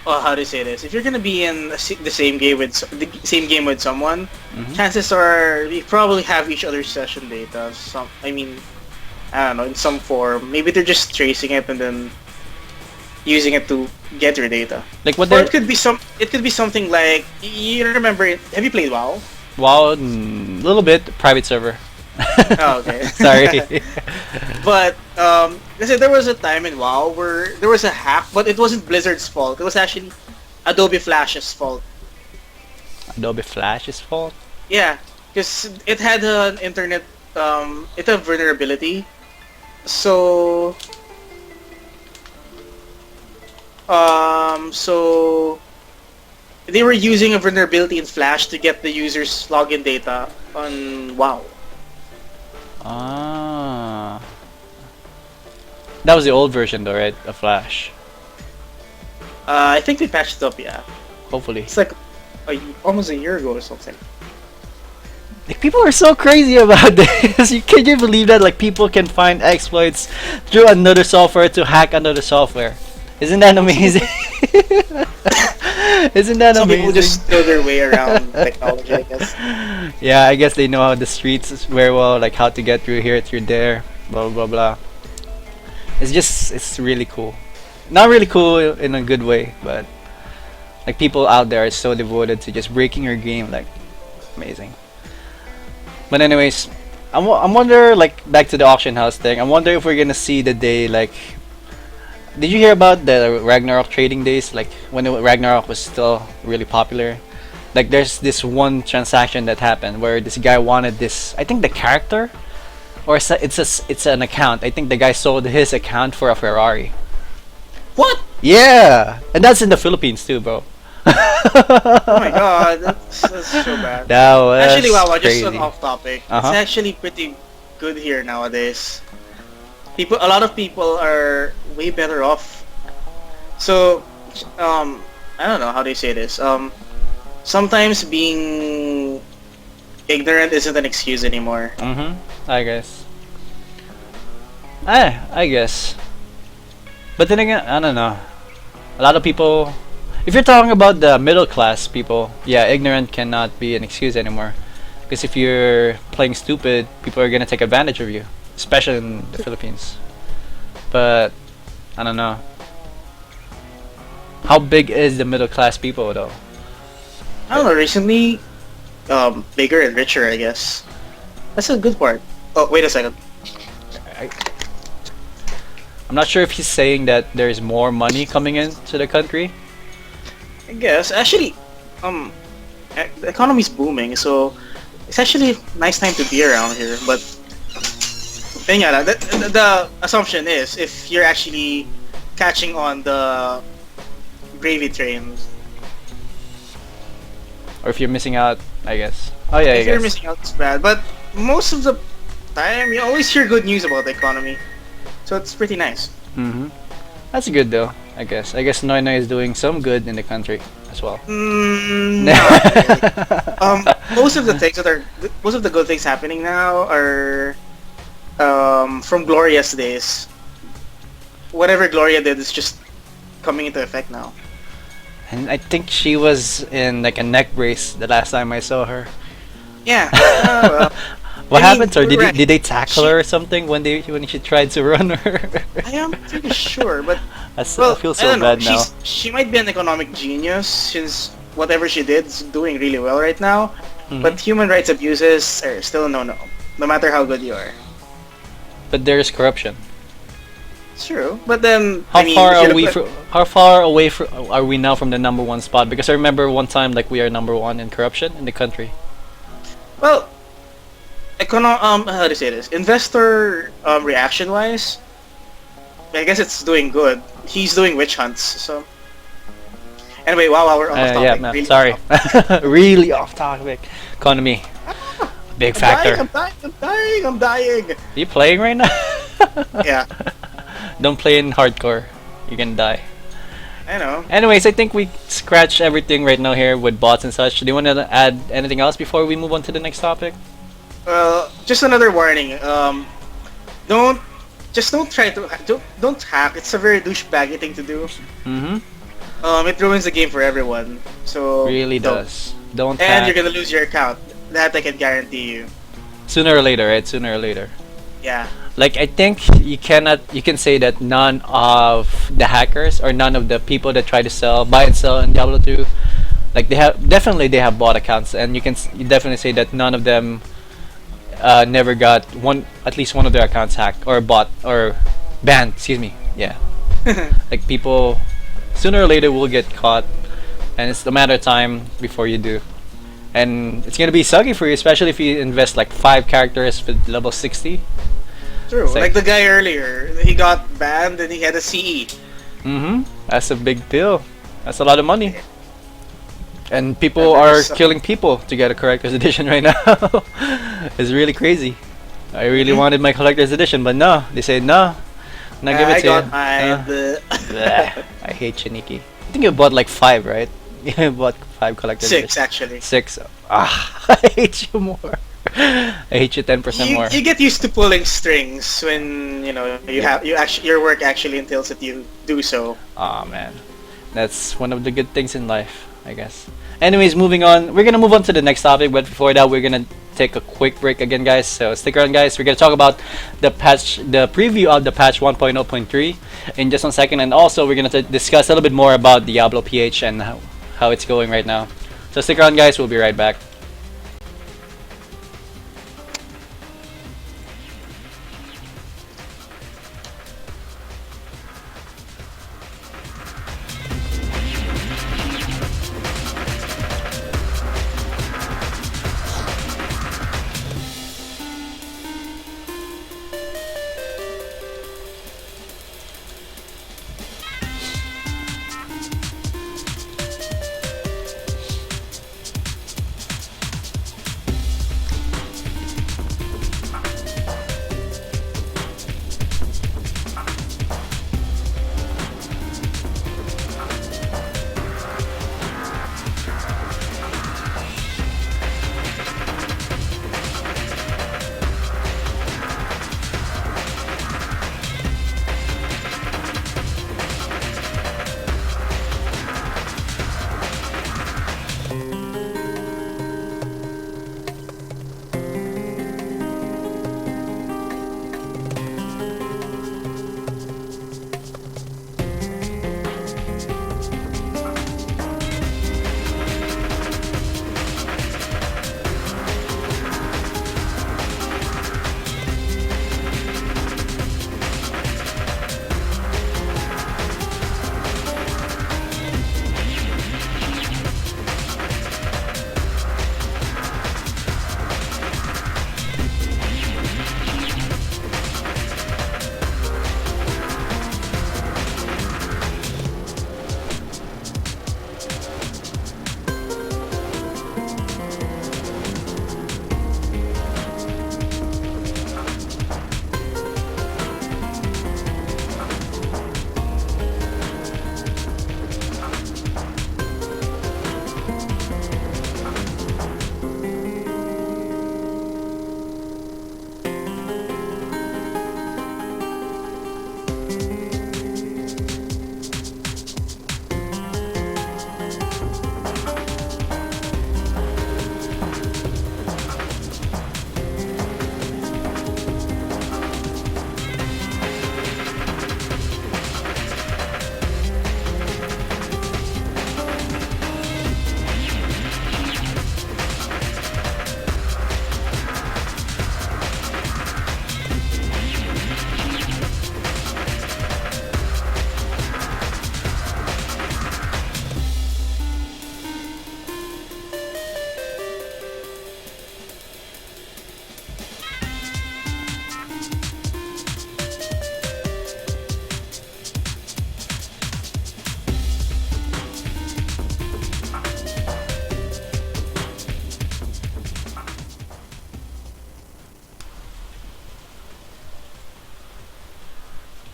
how do you say this? If you're gonna be in the same game with the same game with someone, Mhm. chances are you probably have each other's session data. I don't know, in some form. Maybe they're just tracing it and then using it to get your data. Like what Or they it could be something like you remember it. Have you played WoW? WoW, little bit private server. Oh, okay. Sorry. But kasi there was a time in WoW where there was a hack, but it wasn't Blizzard's fault. It was actually Adobe Flash's fault. Adobe Flash's fault. Yeah, because it had an internet, it had a vulnerability. So, so they were using a vulnerability in Flash to get the user's login data on WoW. Ah, that was the old version though, right? Of Flash. I think they patched it up. Yeah, Hopefully. it's like almost a year ago or something. Like, people are so crazy about this. Can you believe that? Like, people can find exploits through another software to hack another software. Isn't that amazing? Isn't that Some amazing? people just know their way around technology, I guess. Yeah, I guess they know how the streets is very well, like how to get through here, through there, blah blah blah. It's really cool. Not really cool in a good way, but like people out there are so devoted to just breaking your game, like amazing. But anyways, I'm wonder, like, back to the auction house thing. I wonder if we're gonna see the day, like, did you hear about the Ragnarok trading days? Like when Ragnarok was still really popular. Like there's this one transaction that happened where this guy wanted this. I think the character, or it's an account. I think the guy sold his account for a Ferrari. What? Yeah, and that's in the Philippines too, bro. Oh my god, that's so bad. That was Actually, wow, crazy. just on off topic. Uh-huh. It's actually pretty good here nowadays. A lot of people are way better off. So, I don't know how they say this. Sometimes being ignorant isn't an excuse anymore. I guess. I guess. But then again, I don't know. A lot of people, if you're talking about the middle class people, yeah, ignorant cannot be an excuse anymore. Because if you're playing stupid, people are gonna take advantage of you, especially in the Philippines. But I don't know. How big is the middle class people though? I don't know, recently, bigger and richer, I guess. That's a good part. Oh, wait a second. I, I'm not sure if he's saying that there's more money coming into the country. I guess. Actually, the economy's booming, so it's actually a nice time to be around here, but then yeah, the assumption is if you're actually catching on the gravy train. Or if you're missing out, I guess. Oh yeah, I If you're guess. missing out, it's bad. But most of the time, you always hear good news about the economy, so it's pretty nice. That's good though, I guess. I guess Noi Noi is doing some good in the country as well. Not really. Most of the good things happening now are from Gloria's days. Whatever Gloria did is just coming into effect now. And I think she was in like a neck brace the last time I saw her. Yeah. What I mean, happened to her? correct. Did they tackle her or something when she tried to run her? I am pretty sure, but I well, feel I so don't know. bad now. She might be an economic genius since whatever she did is doing really well right now. But human rights abuses are still a no-no, no matter how good you are. But there's corruption. It's true, but then How I mean, far if you are we look from? How far away are we now from the #1 spot? Because I remember one time like we are #1 in corruption in the country. Well, how to say this? Investor reaction wise, I guess it's doing good. He's doing witch hunts, so. Anyway, wow, we're off topic. Yeah, man, Really sorry. off. Really off topic. Economy. Big I'm dying, factor. I'm dying, I'm dying, I'm dying. Are you playing right now? Yeah, Don't play in hardcore. You're gonna die. I know. Anyways, I think we scratched everything right now here with bots and such. Do you want to add anything else before we move on to the next topic? Well, just another warning. Don't don't try to don't hack. It's a very douchebaggy thing to do. Mm-hmm. It ruins the game for everyone. So Really don't. does. Don't And you're hack. gonna lose your account. That I can guarantee you. Sooner or later, right? Sooner or later. Yeah. Like I think you can say that none of the hackers or none of the people that try to buy and sell in Diablo 2, like they have bot accounts, and you definitely say that none of them never got at least one of their accounts hacked or bought or banned. Excuse me. Yeah. Like people, sooner or later will get caught, and it's a matter of time before you do. And it's gonna be sucky for you, especially if you invest like 5 characters with level 60. True. It's Like the guy earlier, he got banned and he had a CE. Mm-hmm. That's a big deal. That's a lot of money. And people And are there's killing people to get a collector's edition right now. It's really crazy. I really Mhm. wanted my collector's edition, but no. They said no. Not give it I to got you. mine. Bleh. I hate you, Nikki. I think you bought like 5, right? You bought 5 collector's 6 editions. actually. 6. Ah, I hate you more. I hate you 10% more. You get used to pulling strings when your work actually entails that you do so. Aw, man. That's one of the good things in life, I guess. Anyways, moving on. We're gonna move on to the next topic, but before that, we're gonna take a quick break again, guys. So stick around, guys. We're gonna talk about the preview of the patch 1.0.3 in just 1 second, and also we're gonna discuss a little bit more about DiabloPH and how it's going right now. So stick around, guys. We'll be right back.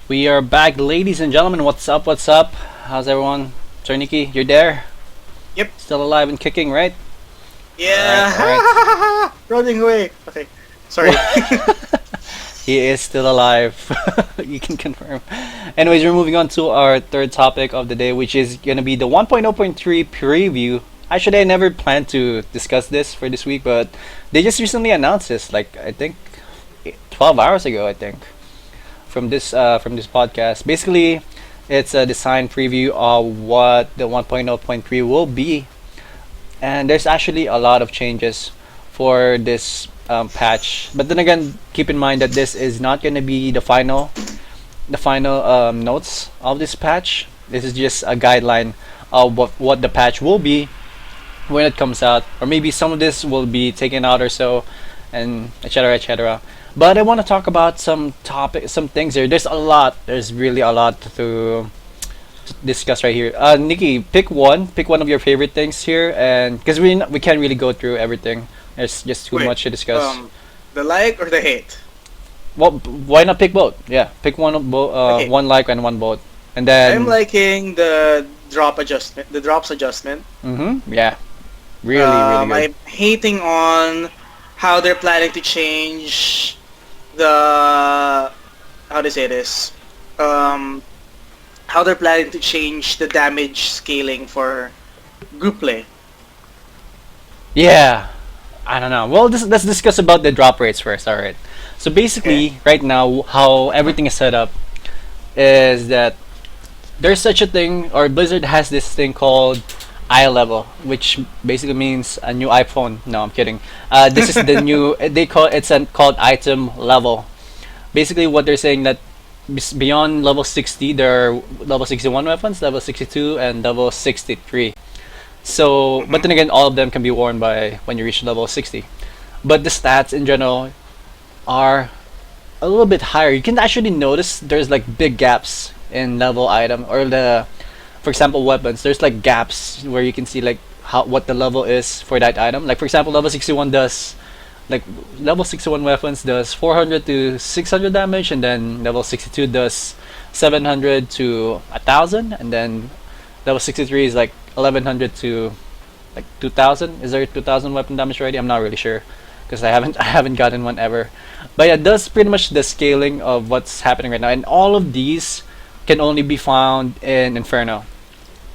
We are back, ladies and gentlemen. What's up? What's up? How's everyone? Sir Nikki, you're there? Yep. Still alive and kicking, right? Yeah. Alright, Running away. Okay. Sorry. He is still alive. You can confirm. Anyways, we're moving on to our third topic of the day, which is gonna be the 1.0.3 preview. Actually, I never planned to discuss this for this week, but they just recently announced this. Like I think 12 hours ago. I think from this podcast. Basically, it's a design preview of what the 1.0.3 will be, and there's actually a lot of changes for this patch. But then again, keep in mind that this is not going to be the final notes of this patch. This is just a guideline of what the patch will be when it comes out, or maybe some of this will be taken out or so, and etc. etc. But I want to talk about some things here. There's a lot. There's really a lot to discuss right here. Nikki, pick one of your favorite things here, and because we can't really go through everything. There's just too Wait, much to discuss. The like or the hate? Well, why not pick both? Yeah, pick one of both. Okay. One like and one both, and then. I'm liking the drops adjustment. Yeah, really really good. I'm hating on how they're planning to change the how to say this. How they're planning to change the damage scaling for group play. Yeah, I don't know. Well, let's discuss about the drop rates first. All right. So basically, right now, how everything is set up is that there's such a thing, or Blizzard has this thing called eye level, which basically means a new iPhone. No, I'm kidding. This is the new. Called item level. Basically, what they're saying that beyond level 60, there are level 61 weapons, level 62, and level 63. So, but then again, all of them can be worn by when you reach level 60. But the stats in general are a little bit higher. You can actually notice there's like big gaps in level item, or for example, weapons. There's like gaps where you can see like what the level is for that item. Like for example, level 61 does like level 61 weapons does 400 to 600 damage, and then level 62 does 700 to 1000, and then level 63 is like 1100 to like 2000. Is there 2000 weapon damage already? I'm not really sure because I haven't gotten one ever. But yeah, that's pretty much the scaling of what's happening right now, and all of these can only be found in Inferno.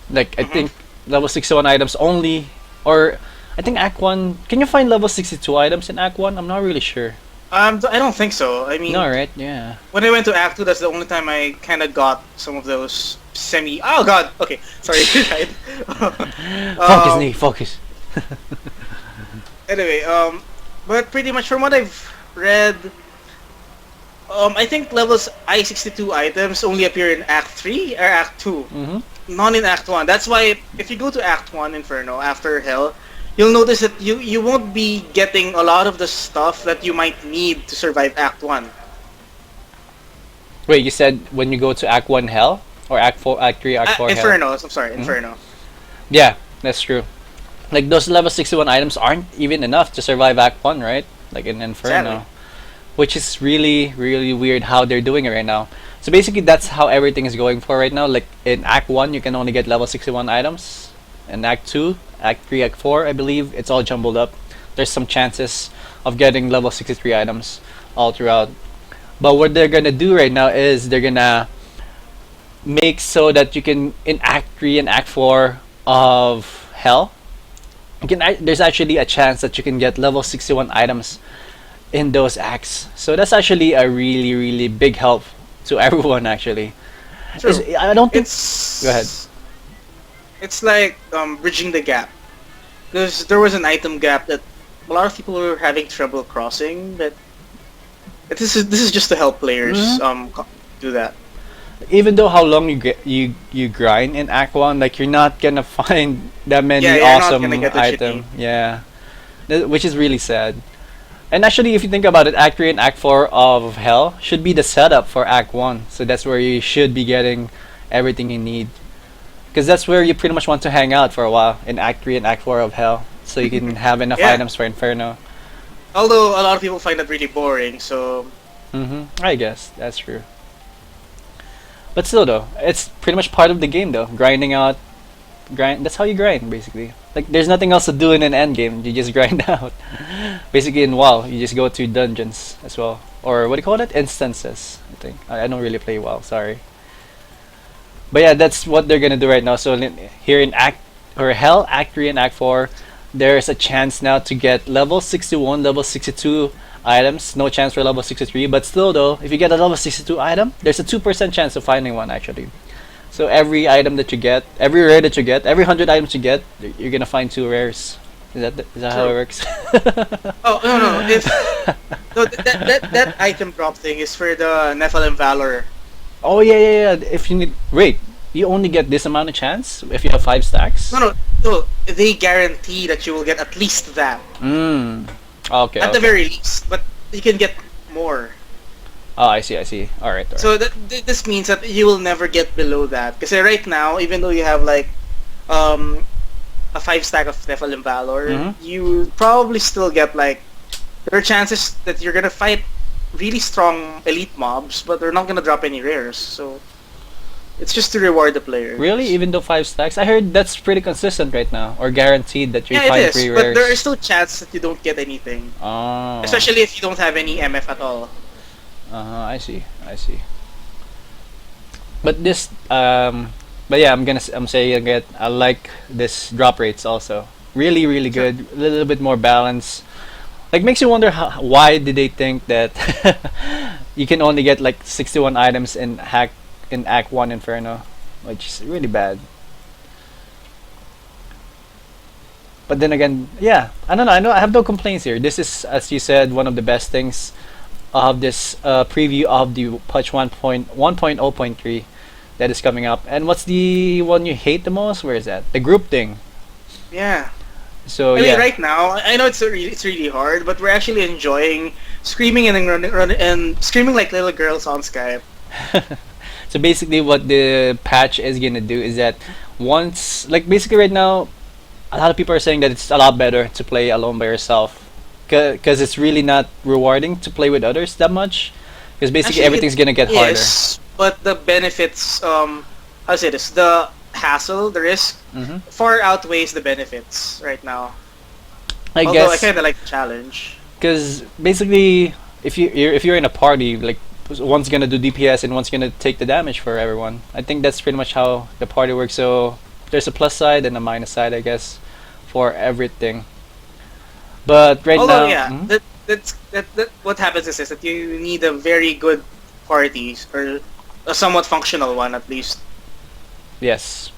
Like I think level 61 items only, or I think Act 1. Can you find level 62 items in Act 1? I'm not really sure. I don't think so. I mean, No, right? Yeah. when I went to Act 2, that's the only time I kind of got some of those semi. Oh God. Okay, sorry. Right. Focus, Nick. Focus. Anyway, but pretty much from what I've read, I think levels I-62 items only appear in Act 3 or Act 2, not in Act 1. That's why if you go to Act 1 Inferno after Hell, you'll notice that you won't be getting a lot of the stuff that you might need to survive Act 1. Wait, you said when you go to Act 1 Hell? Or Act 4, Act 3, Act 4 Hell? Inferno, I'm sorry, Inferno. Yeah, that's true. Like those level 61 items aren't even enough to survive Act 1, right? Like in Inferno. Sadly. Which is really, really weird how they're doing it right now. So basically that's how everything is going for right now. Like in Act 1 you can only get level 61 items. In Act 2, Act 3, Act 4, I believe it's all jumbled up. There's some chances of getting level 63 items all throughout. But what they're gonna do right now is they're gonna make so that you can, in Act 3 and Act 4 of Hell, there's actually a chance that you can get level 61 items in those acts. So that's actually a really, really big help to everyone actually. True. I don't think... Go ahead. It's like bridging the gap. Because there was an item gap that a lot of people were having trouble crossing. But this is just to help players do that. Even though how long you grind in Act 1, like you're not gonna find that many you're awesome not gonna get the items. Yeah, which is really sad. And actually, if you think about it, Act 3 and Act 4 of Hell should be the setup for Act 1. So that's where you should be getting everything you need. Because that's where you pretty much want to hang out for a while, in Act 3 and Act 4 of Hell. So you can have enough Yeah. items for Inferno. Although a lot of people find that really boring, so I guess, that's true. But still, though, it's pretty much part of the game, though. Grind. That's how you grind, basically. Like, there's nothing else to do in an end game. You just grind out. Basically, in WoW, you just go to dungeons as well, or what do you call it? Instances. I think. I don't really play WoW. Sorry. But yeah, that's what they're gonna do right now. So here in Act 3 and Act 4, there's a chance now to get level 61, level 62 items. No chance for level 63, but still though, if you get a level 62 item, there's a 2% chance of finding one actually. So every item that you get, every rare that you get, every 100 items you get, you're gonna find 2 rares. Is that how it works? Oh no, if no that item drop thing is for the Nephilim Valor. Oh yeah. If you need, wait, you only get this amount of chance if you have 5 stacks. No, they guarantee that you will get at least that. Okay. At the very least, but you can get more. Oh, I see. All right. So this means that you will never get below that. Because right now, even though you have like a 5 stack of Nephilim Valor, you probably still get like, there are chances that you're gonna fight really strong elite mobs, but they're not gonna drop any rares. So it's just to reward the players. Really, even though 5 stacks, I heard that's pretty consistent right now, or guaranteed that you find 3 rares. But there is still chance that you don't get anything. Oh. Especially if you don't have any MF at all. I see. But this, but yeah, I'm saying again, I like this drop rates also. Really good. A little bit more balance. Like makes you wonder why did they think that you can only get like 61 items in Act 1 Inferno, which is really bad. But then again, yeah, I don't know. I have no complaints here. This is, as you said, one of the best things of this preview of the patch 1.0.3 that is coming up. And what's the one you hate the most? Where is that? The group thing. Yeah. So I mean, yeah. right now, I know it's really hard, but we're actually enjoying screaming and and screaming like little girls on Skype. So basically, what the patch is gonna do is that basically right now, a lot of people are saying that it's a lot better to play alone by yourself, because it's really not rewarding to play with others that much. Because basically Actually, everything's gonna get harder. Yes, but the benefits, how say this, the hassle, the risk, far outweighs the benefits right now. I Although I guess kind of like the challenge. because basically, if you're in a party, like one's gonna do DPS and one's gonna take the damage for everyone. I think that's pretty much how the party works. So there's a plus side and a minus side, I guess, for everything. But right Although, now, yeah, that what happens is that you need a very good party, or a somewhat functional one at least. yes,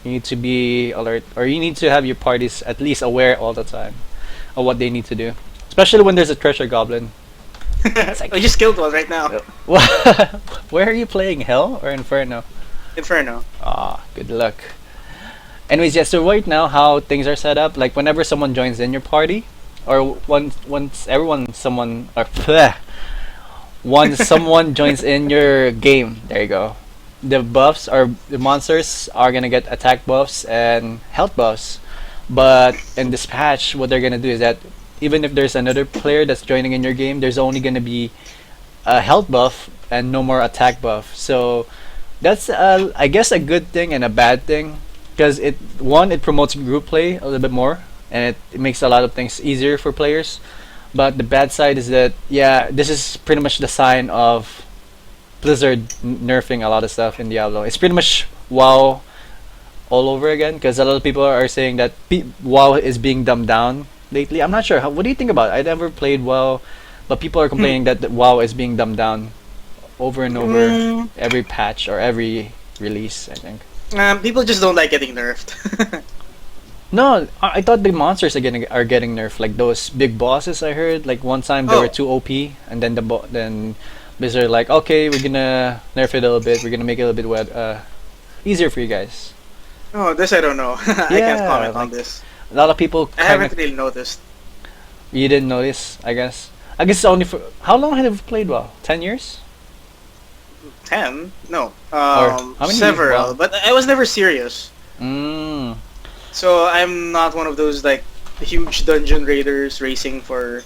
you need to be alert, or you need to have your parties at least aware all the time of what they need to do, especially when there's a treasure goblin. Like, I just killed one right now. where are you playing? Hell or Inferno? Inferno. Ah, good luck. Anyways, yeah, so right now how things are set up, like whenever someone joins in your party, or once someone joins in your game, there you go. The buffs or the monsters are gonna get attack buffs and health buffs. But in this patch, what they're gonna do is that even if there's another player that's joining in your game, there's only gonna be a health buff and no more attack buff. So that's I guess a good thing and a bad thing, because it promotes group play a little bit more, and it makes a lot of things easier for players. But the bad side is that, yeah, this is pretty much the sign of Blizzard nerfing a lot of stuff in Diablo. It's pretty much WoW all over again, because a lot of people are saying that WoW is being dumbed down lately. I'm not sure. What do you think about it? I never played WoW, but people are complaining that WoW is being dumbed down over and over every patch or every release, I think. People just don't like getting nerfed. No, I thought the monsters are getting nerfed. Like those big bosses, I heard. Like one time they were too OP, and then then Blizzard like, okay, we're gonna nerf it a little bit. We're gonna make it a little bit easier for you guys. Oh, this I don't know. I can't comment on this. A lot of people. I haven't really noticed. You didn't notice, I guess. I guess it's only for how long have you played WoW? 10 years? 10? No. How many several. years? Wow. But I was never serious. So I'm not one of those like huge dungeon raiders racing for,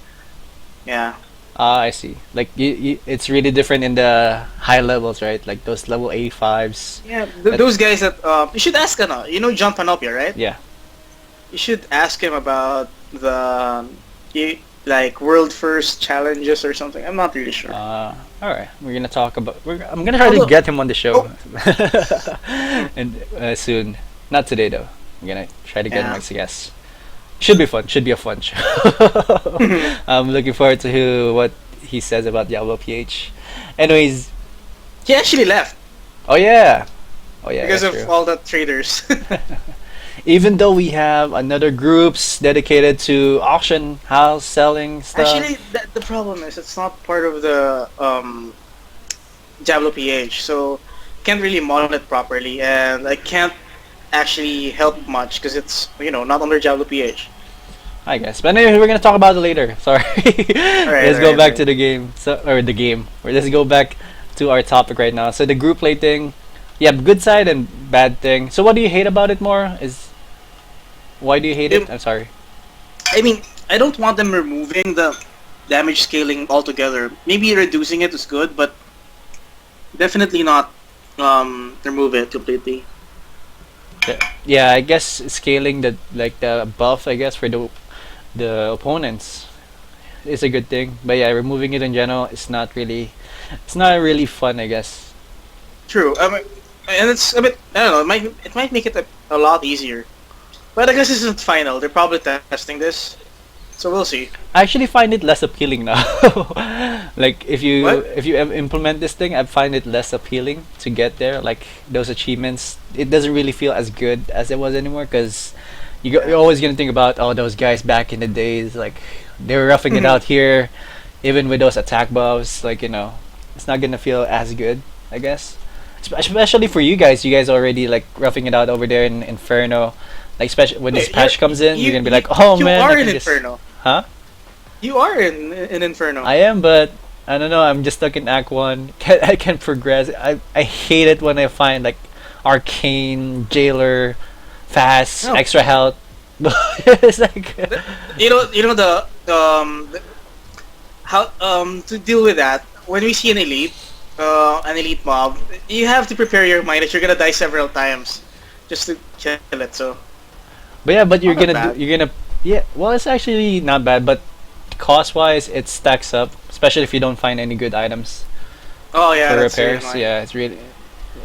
yeah. Ah, I see. Like it's really different in the high levels, right? Like those level 85s. Yeah, That, those guys that you should ask you know John Panopia, right? yeah. You should ask him about the like world first challenges or something. I'm not really sure. All right. We're gonna talk about. I'm gonna try to Although, get him on the show, oh, and soon. Not today though. I'm gonna try to get him yeah. as a guest. Should be fun. Should be a fun show. I'm looking forward to what he says about DiabloPH. Anyways, He actually left oh yeah, oh yeah, because that's of true. all the traders. Even though we have another groups dedicated to auction house selling stuff. Actually, the problem is it's not part of the Diablo PH, so can't really model it properly, and I can't actually help much because it's not under Diablo PH. I guess. But anyway, we're gonna talk about it later. Sorry. Let's go back Right. to the game. Or the game. Or let's go back to our topic right now. So the group play thing. Yeah, good side and bad thing. So what do you hate about it more? Why do you hate it? I'm sorry. I mean, I don't want them removing the damage scaling altogether. Maybe reducing it is good, but definitely not remove it completely. Yeah, I guess scaling the buff, I guess, for the opponents is a good thing. But yeah, removing it in general is not really fun, I guess. True. And it's a bit. I don't know. It might make it a lot easier. But I guess this isn't final. They're probably testing this, so we'll see. I actually find it less appealing now. Like What? if you implement this thing, I find it less appealing to get there. Like those achievements, it doesn't really feel as good as it was anymore because you're always gonna think about those guys back in the days, like they were roughing it Mhm. out here, even with those attack buffs. Like it's not gonna feel as good, I guess. Especially for you guys. You guys already like roughing it out over there in Inferno. Like especially when this Wait, patch comes in, you're you, gonna be you, like, oh you man, I are can in just, Inferno. huh? You are in Inferno. I am, but I don't know. I'm just stuck in Act One. I can't progress. I hate it when I find like arcane jailer, fast, No. extra health. It's like You know the how to deal with that when we see an elite mob, you have to prepare your mind that you're gonna die several times just to kill it. So but yeah, but not that bad. you're gonna yeah. Well, it's actually not bad, but cost wise, it stacks up. Especially if you don't find any good items Oh yeah, for that's very repairs. annoying. Yeah, it's really.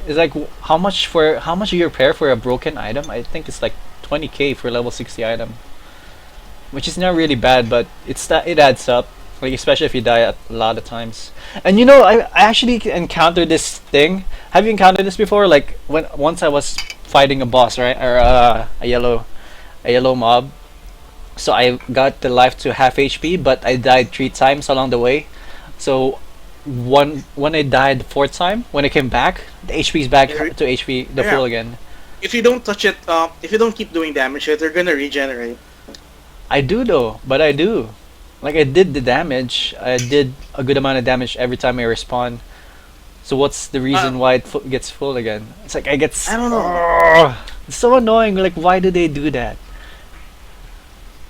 It's like how much do you repair for a broken item? I think it's like 20k for level 60 item, which is not really bad, but it adds up. Like especially if you die a lot of times. And I actually encountered this thing. Have you encountered this before? Like once I was fighting a boss, right, or a yellow mob. So I got the life to half HP, but I died 3 times along the way. So when I died the fourth time, when I came back, the HP is back Yeah, to HP the yeah. full again. If you don't touch it, if you don't keep doing damage, they're gonna regenerate. I do though, but I do. Like I did the damage. I did a good amount of damage every time I respawn. So what's the reason why it gets full again? It's like I don't know. It's so annoying. Like why do they do that?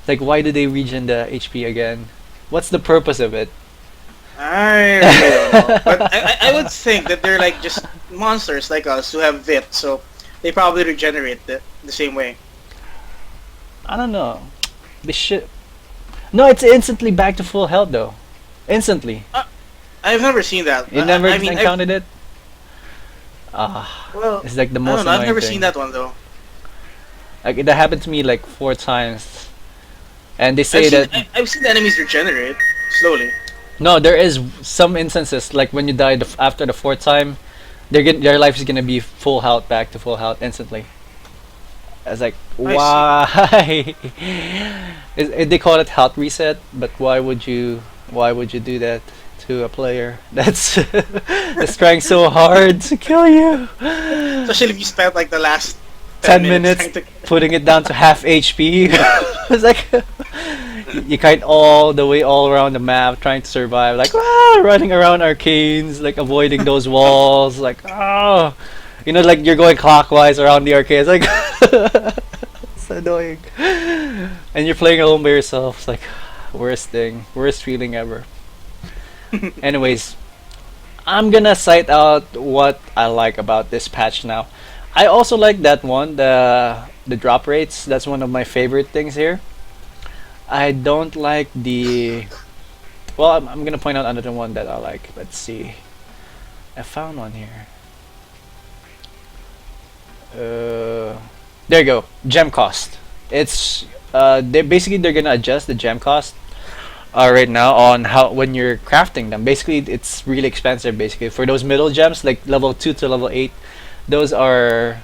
Like why do they regen the HP again? What's the purpose of it? I really don't know. But I would think that they're like just monsters like us who have VIT, so they probably regenerate the same way. I don't know. This shit. No, it's instantly back to full health though. Instantly. I've never seen that. You never I mean, encountered it? Ah, well, it's like the I most don't know. I've annoying never thing. seen that one though. Like that happened to me like 4 times, and they I've say seen that I've seen the enemies regenerate slowly. no, there is some instances like when you die after the fourth time, their life is gonna be full health, back to full health instantly. I was like, I see. why? They call it health reset, but why would you do that to a player that's trying so hard to kill you? Especially if you spent like the last 10 minutes minutes trying to. putting it down to half HP. It's like you kite all the way all around the map trying to survive, like running around arcanes, like avoiding those walls, like like you're going clockwise around the arcade. It's like it's annoying. And you're playing alone by yourself. It's like worst feeling ever. Anyways, I'm gonna cite out what I like about this patch now. I also like that one, the drop rates. That's one of my favorite things here. I don't like the. Well, I'm gonna point out another one that I like. Let's see. I found one here. There you go. Gem cost. It's they're gonna adjust the gem cost right now on how when you're crafting them. Basically, it's really expensive. Basically, for those middle gems like level 2 to level 8, those are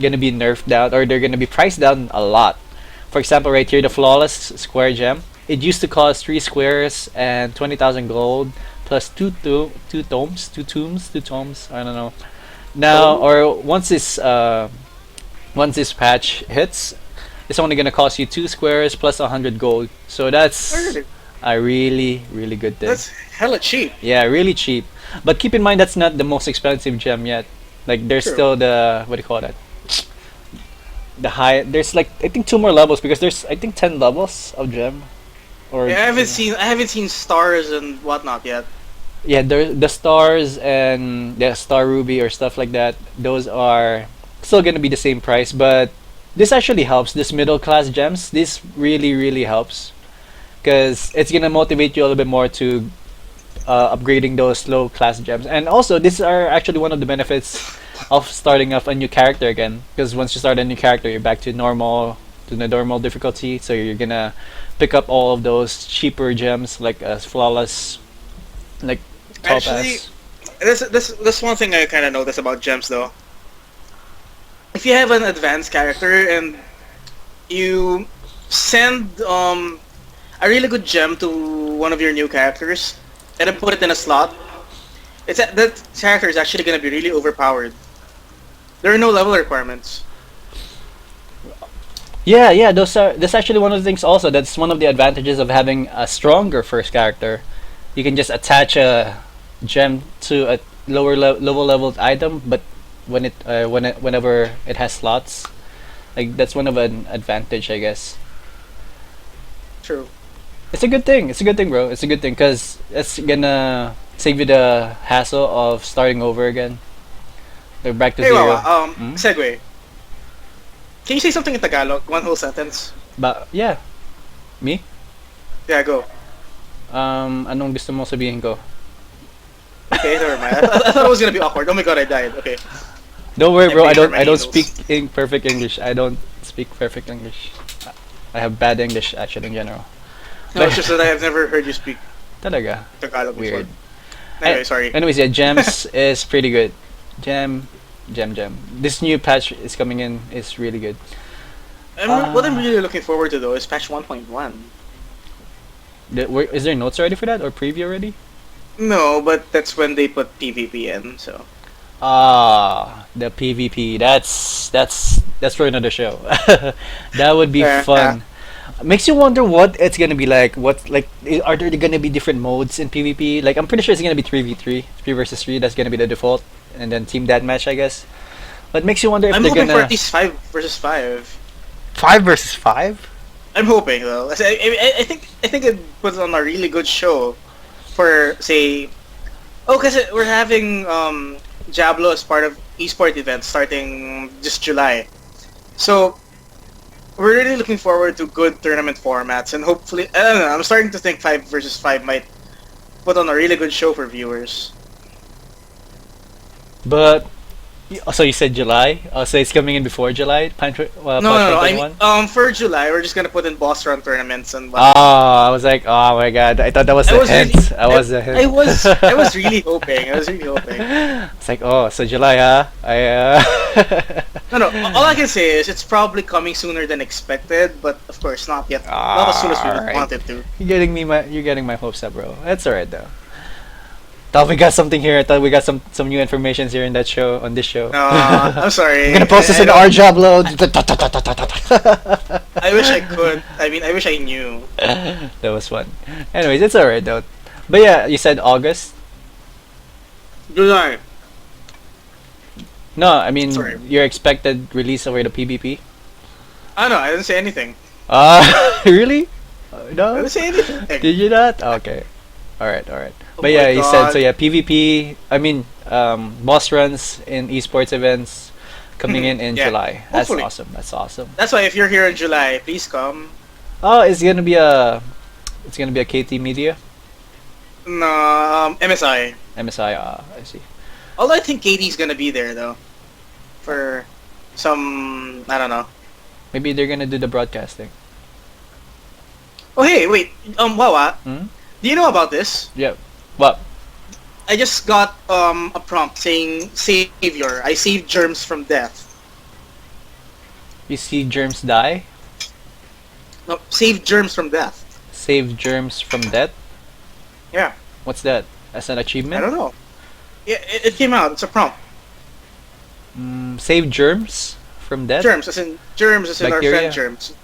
gonna be nerfed down or they're gonna be priced down a lot. For example, right here, the flawless square gem. It used to cost 3 squares and 20,000 gold plus two tomes. I don't know. Now or once this patch hits, it's only gonna cost you 2 squares plus 100 gold. So that's Really? a really good thing. That's hella cheap. Yeah, really cheap. But keep in mind that's not the most expensive gem yet. Like there's True. still the what do you call that? The high. There's like I think 2 more levels because there's I think 10 levels of gem. Or Yeah, I haven't seen stars and whatnot yet. yeah, the stars and the star ruby or stuff like that. Those are still gonna be the same price, but this actually helps. This middle class gems. This really helps because it's gonna motivate you a little bit more to upgrading those low class gems. And also, these are actually one of the benefits of starting off a new character again. Because once you start a new character, you're back to the normal difficulty. So you're gonna pick up all of those cheaper gems like flawless, like Actually, topaz. this one thing I kind of noticed about gems though. If you have an advanced character and you send a really good gem to one of your new characters and then put it in a slot, that character is actually going to be really overpowered. There are no level requirements. Yeah. That's actually one of the things. Also, that's one of the advantages of having a stronger first character. You can just attach a gem to a lower leveled item, but whenever it has slots, like that's one of an advantage, I guess. True. It's a good thing. It's a good thing, bro. It's a good thing because it's gonna save you the hassle of starting over again. Like back to Hey, zero. Wawa, Hmm? segue. Can you say something in Tagalog? One whole sentence. But yeah, me. Yeah, go. Anong gusto mo sabihin ko? Okay, never mind. I thought it was gonna be awkward. Oh my god, I died. Okay. Don't worry, I bro. paid for my I don't needles. speak in perfect English. I don't speak perfect English. I have bad English actually in general. No, it's just that I have never heard you speak Talaga. Tagalog before. Weird. Anyway, sorry. Anyways, yeah, gems is pretty good. Gem. This new patch is coming in is really good. What I'm really looking forward to though is patch 1.1. Is there notes already for that or preview already? No, but that's when they put PvP in, so. Ah, the PvP. That's for another show. That would be Yeah. fun. Makes you wonder what it's gonna be like. What like are there gonna be different modes in PvP? Like I'm pretty sure it's gonna be 3v3, 3 versus 3. That's gonna be the default, and then team deathmatch, I guess. But makes you wonder if I'm they're hoping for gonna at least 5 versus 5. 5 versus 5. I'm hoping though. I think it puts on a really good show for say. Oh, because we're having Diablo as part of esport events starting just July. So we're really looking forward to good tournament formats and hopefully I don't know. I'm starting to think 5 versus 5 might put on a really good show for viewers. But so you said July. So it's coming in before July. No. I 1.1? mean, for July, we're just gonna put in boss run tournaments and whatnot. Oh, I was like, oh my god! I thought that was I a was hint. really, I was a hint. I was really hoping. I was really hoping. It's like, oh, so July, huh? No. All I can say is it's probably coming sooner than expected, but of course not yet. Not as soon as we Alright. wanted to. You're getting my hopes up, bro. That's alright though. Thought we got something here. I thought we got some new informations here in that show on this show. No, I'm sorry. I'm gonna post this in I our don't- job load. I wish I could. I mean, I wish I knew. That was fun. Anyways, it's alright though. But yeah, you said August. July. No, I mean Sorry. your expected release over the PvP. I know. I didn't say anything. Really? I No. didn't say anything. Did you not? Okay. All right, all right. Oh But my yeah, you said so. god. Yeah, PvP. I mean, boss runs in esports events coming in Yeah. July. That's Hopefully. awesome. That's awesome. That's why if you're here in July, please come. Oh, it's gonna be a KT Media, No, MSI. MSI. I see. Although I think KD's gonna be there though. For some, I don't know. Maybe they're gonna do the broadcasting. Oh hey, wait. Wawa, Hmm? do you know about this? Yeah. What? I just got a prompt saying savior. I saved germs from death. You see germs die, No, save germs from death. save germs from death. Yeah. What's that? As an I achievement? don't know. Yeah, it came out. It's a prompt. Save germs from death. Germs as in our Bacteria? friend germs.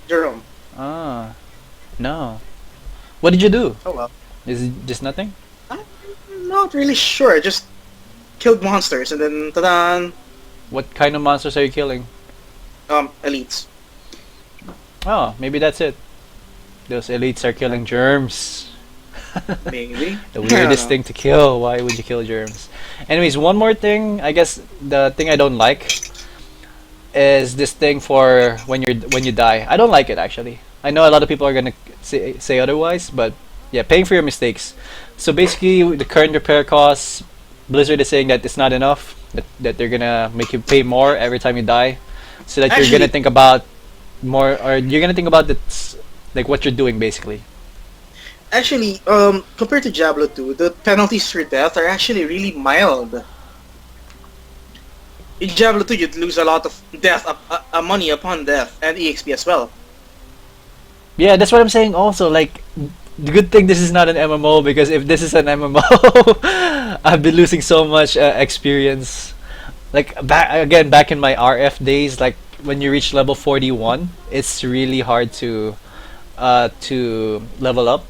Jerome. Ah, no. What did you do? Oh well. Is it just nothing? I'm not really sure. I just killed monsters and then ta-da! What kind of monsters are you killing? Elites. Oh, maybe that's it. Those elites are killing germs. Maybe. The weirdest thing to kill. Why would you kill germs? Anyways, one more thing. I guess the thing I don't like is this thing for when you die. I don't like it actually. I know a lot of people are gonna say otherwise, but yeah, paying for your mistakes. So basically, the current repair costs, Blizzard is saying that it's not enough. That they're gonna make you pay more every time you die, so that you're Actually, gonna think about more, or you're gonna think about like what you're doing basically. actually, compared to Diablo 2, the penalties for death are actually really mild. In Diablo 2, you'd lose a lot of money upon death, and EXP as well. Yeah, that's what I'm saying. Also, like, the good thing this is not an MMO, because if this is an MMO, I've been losing so much experience. Like back in my RF days, like when you reach level 41, it's really hard to level up,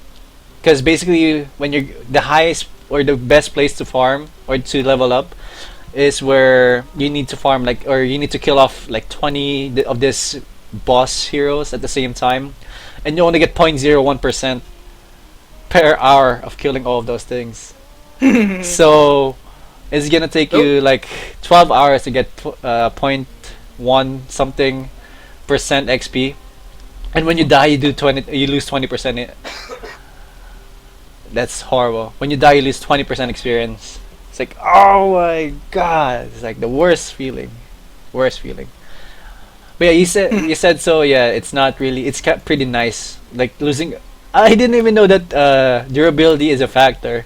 because basically when you're the highest or the best place to farm or to level up is where you need to farm, like, or you need to kill off like 20 of this boss heroes at the same time, and you only get 0.01% per hour of killing all of those things. So it's gonna take you like 12 hours to get point 1 something percent XP, and when you die you lose 20%. That's horrible. When you die you lose 20% experience. It's like, oh my god, it's like the worst feeling. Worst feeling. But yeah, you said so. Yeah, it's not really. It's pretty nice. Like losing. I didn't even know that durability is a factor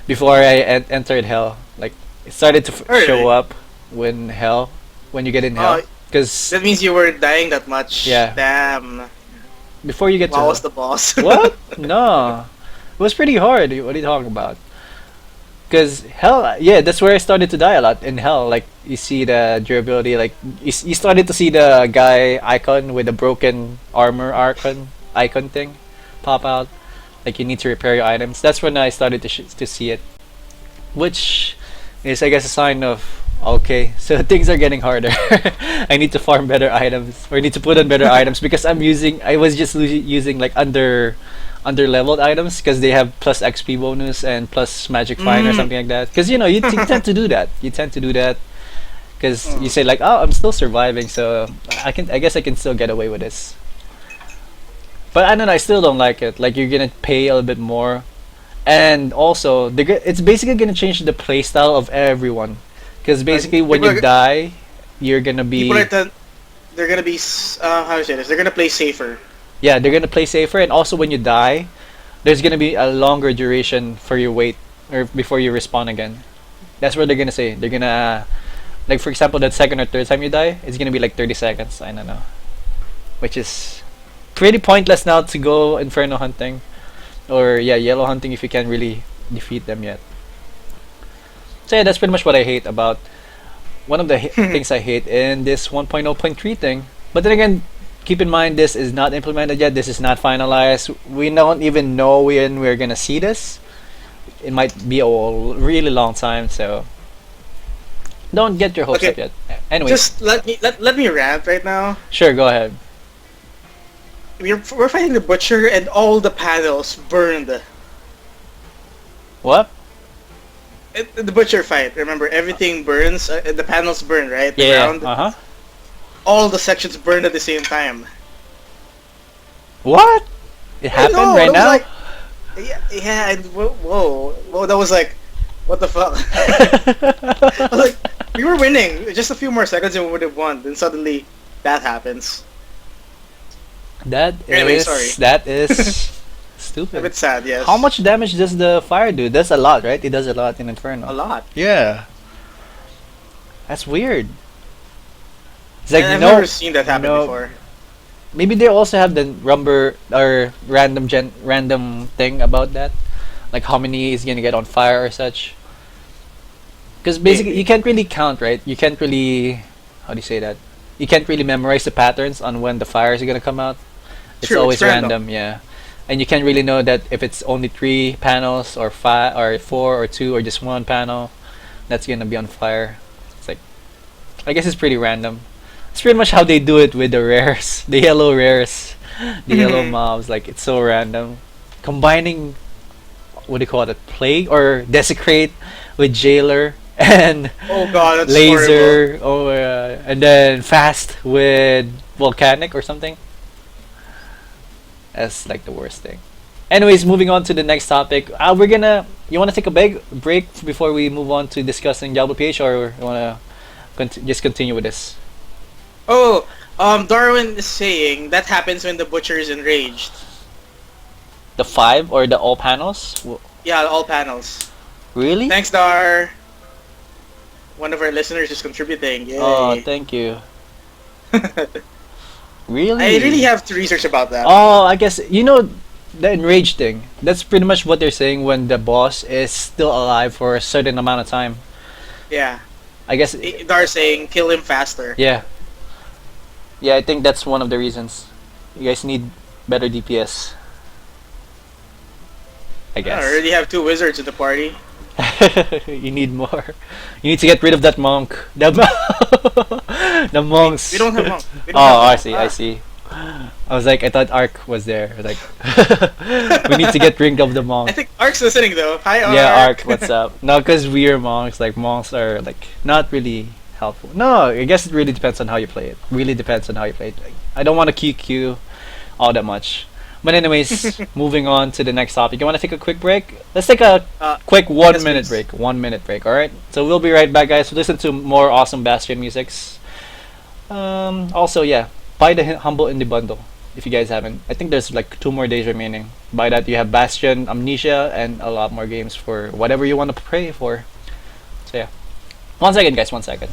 before I entered hell. Like it started to Oh, show really? up when you get in hell. Because That means you weren't dying that much. Yeah. Damn. before you get to Wow, hell, was the boss. what? No, it was pretty hard. What are you talking about? Because hell, yeah, that's where I started to die a lot in hell. Like you see the durability, like you started to see the guy icon with the broken armor icon thing pop out. Like you need to repair your items. That's when I started to see it, which is I guess a sign of okay, so things are getting harder. I need to farm better items, or I need to put on better items, because I was just using like under leveled items, because they have plus XP bonus and plus magic fine or something like that. Because you tend to do that. You tend to do that because you say like, oh, I'm still surviving, so I guess I can still get away with this. But I don't know, I still don't like it. Like you're gonna pay a little bit more, and also it's basically gonna change the playstyle of everyone. Because basically when people you are- die, you're gonna be People they're gonna be how do you say this? They're gonna play safer. yeah, they're gonna play safer, and also when you die, there's gonna be a longer duration for your wait or before you respawn again. That's what they're gonna say. They're gonna like for example, that second or third time you die, it's gonna be like 30 seconds. I don't know, which is pretty pointless now to go inferno hunting, or yeah, yellow hunting if you can't really defeat them yet. So yeah, that's pretty much what I hate about one of the things I hate in this 1.0.3 thing. But then again, keep in mind this is not implemented yet. This is not finalized. We don't even know when we're gonna see this. It might be a really long time, so don't get your hopes Okay. up yet. Anyway, Just let me rant right now. sure, go ahead. We're fighting the butcher and all the panels burned. What? The butcher fight. Remember, everything burns. The panels burn, right? The Yeah. ground. Uh huh. All the sections burn at the same time. What? It I happened know, right that was now. like, yeah. Whoa. That was like, what the fuck? I was like, we were winning. Just a few more seconds and we would have won. Then suddenly, that happens. That Anyway, is sorry. that is A stupid. bit sad, yes. How much damage does the fire do? That's a lot, right? It does a lot in Inferno. A lot. Yeah. That's weird. It's And like I've no, never seen that happen no. before. Maybe they also have the rumber or random thing about that, like how many is gonna get on fire or such. Because basically Maybe. you can't really count, right? You can't really, how do you say that? You can't really memorize the patterns on when the fires are gonna come out. It's True, always it's random. random, yeah. And you can't really know that if it's only 3 panels or 5 or 4 or 2 or just one panel that's gonna be on fire. It's like, I guess it's pretty random. It's pretty much how they do it with the rares, the yellow rares, the yellow Mhm. mobs. Like it's so random. Combining, what do you call it, plague or desecrate with jailer and Oh god, that's horrible. laser. Oh, and then fast with volcanic or something. That's like the worst thing. Anyways, moving on to the next topic. We're gonna. You want to take a big break before we move on to discussing DiabloPH, or you want to just continue with this? Oh, Darwin is saying that happens when the butcher is enraged. The 5 or the all panels? Yeah, all panels. Really? Thanks, Dar. One of our listeners is contributing. Yay. Oh, thank you. Really? I really have to research about that. Oh, I guess you know the enraged thing. That's pretty much what they're saying when the boss is still alive for a certain amount of time. Yeah. I guess. Dar saying kill him faster. Yeah. Yeah, I think that's one of the reasons. You guys need better DPS. I I guess. already have 2 wizards in the party. You need more. You need to get rid of that monk. The monks. We don't have monk. We Oh, don't have I monk. see, I see. I was like, I thought Ark was there. I was like, we need to get rid of the I monk. think Ark's listening though. Hi, Ark. Yeah, Ark, what's up? No, because we are monks. Like, monks are, like, not really helpful. No, I guess it really depends on how you play it. Really depends on how you play it. Like, I don't want to QQ all that much. But anyways, moving on to the next topic. You want to take a quick break? Let's take a quick 1 yes, minute please. break. 1 minute break, alright? So we'll be right back, guys. Listen to more awesome Bastion musics. Also, yeah, buy the Humble Indie Bundle if you guys haven't. I think there's like 2 more days remaining. By that, you have Bastion, Amnesia, and a lot more games for whatever you want to pray for. So, yeah. 1 second, guys, 1 second.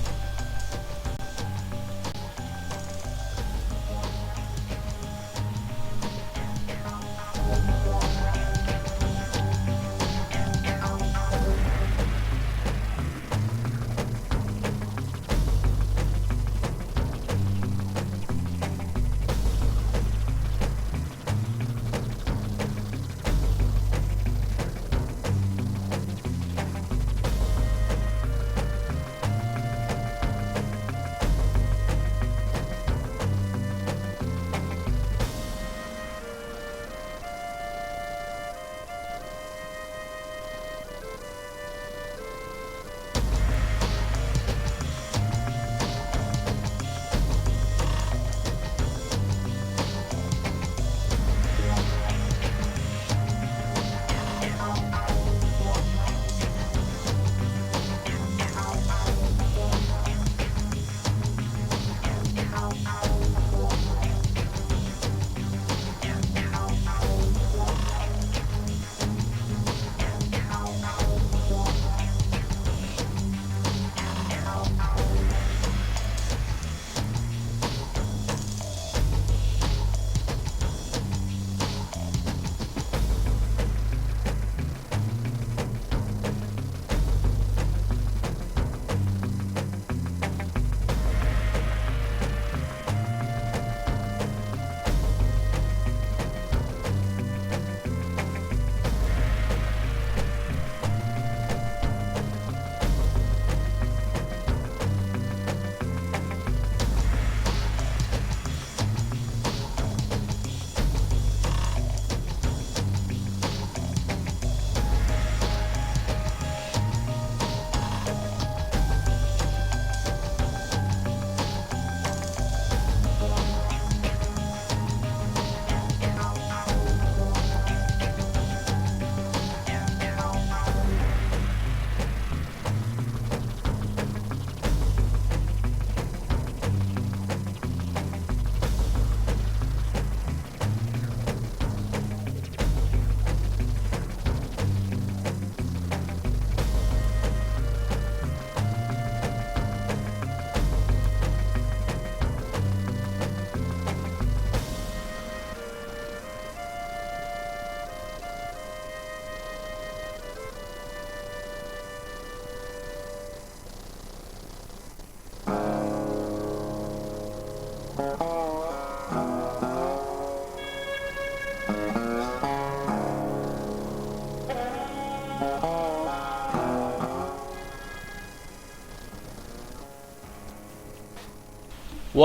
What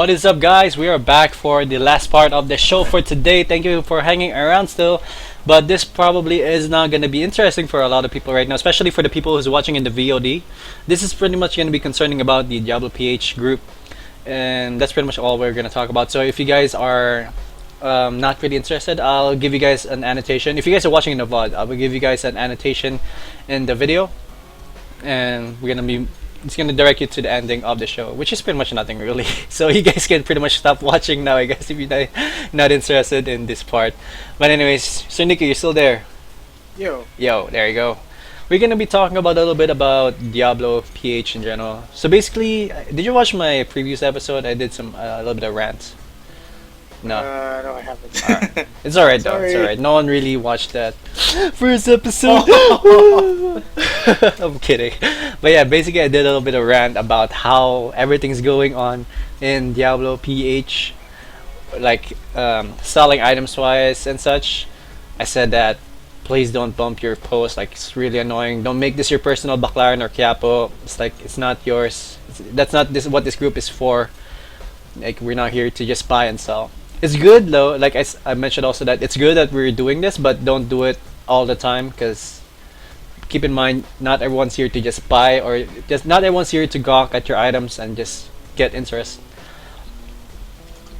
is up, guys? We are back for the last part of the show for today. Thank you for hanging around still. But this probably is not going to be interesting for a lot of people right now, especially for the people who's watching in the VOD. This is pretty much going to be concerning about the DiabloPH group, and that's pretty much all we're going to talk about. So if you guys are not really interested, I'll give you guys an annotation. If you guys are watching in the VOD, I will give you guys an annotation in the video, and it's gonna direct you to the ending of the show, which is pretty much nothing really. So you guys can pretty much stop watching now, I guess, if you're not interested in this part. But anyways, so Nikki, you're still there? Yo, there you go. We're gonna be talking about a little bit about Diablo PH in general. So basically, did you watch my previous episode? I did some a little bit of rant. No. No, I haven't. Alright. It's alright though. It's Sorry. alright. No one really watched that first episode. I'm kidding. But yeah, basically I did a little bit of rant about how everything's going on in Diablo PH, like selling items wise and such. I said that please don't bump your post. Like, it's really annoying. Don't make this your personal Baclaran or Quiapo. It's like it's not yours. That's not what this group is for. Like, we're not here to just buy and sell. It's good though, like I mentioned also, that it's good that we're doing this, but don't do it all the time, because keep in mind, not everyone's here to just buy, or just not everyone's here to gawk at your items and just get interest.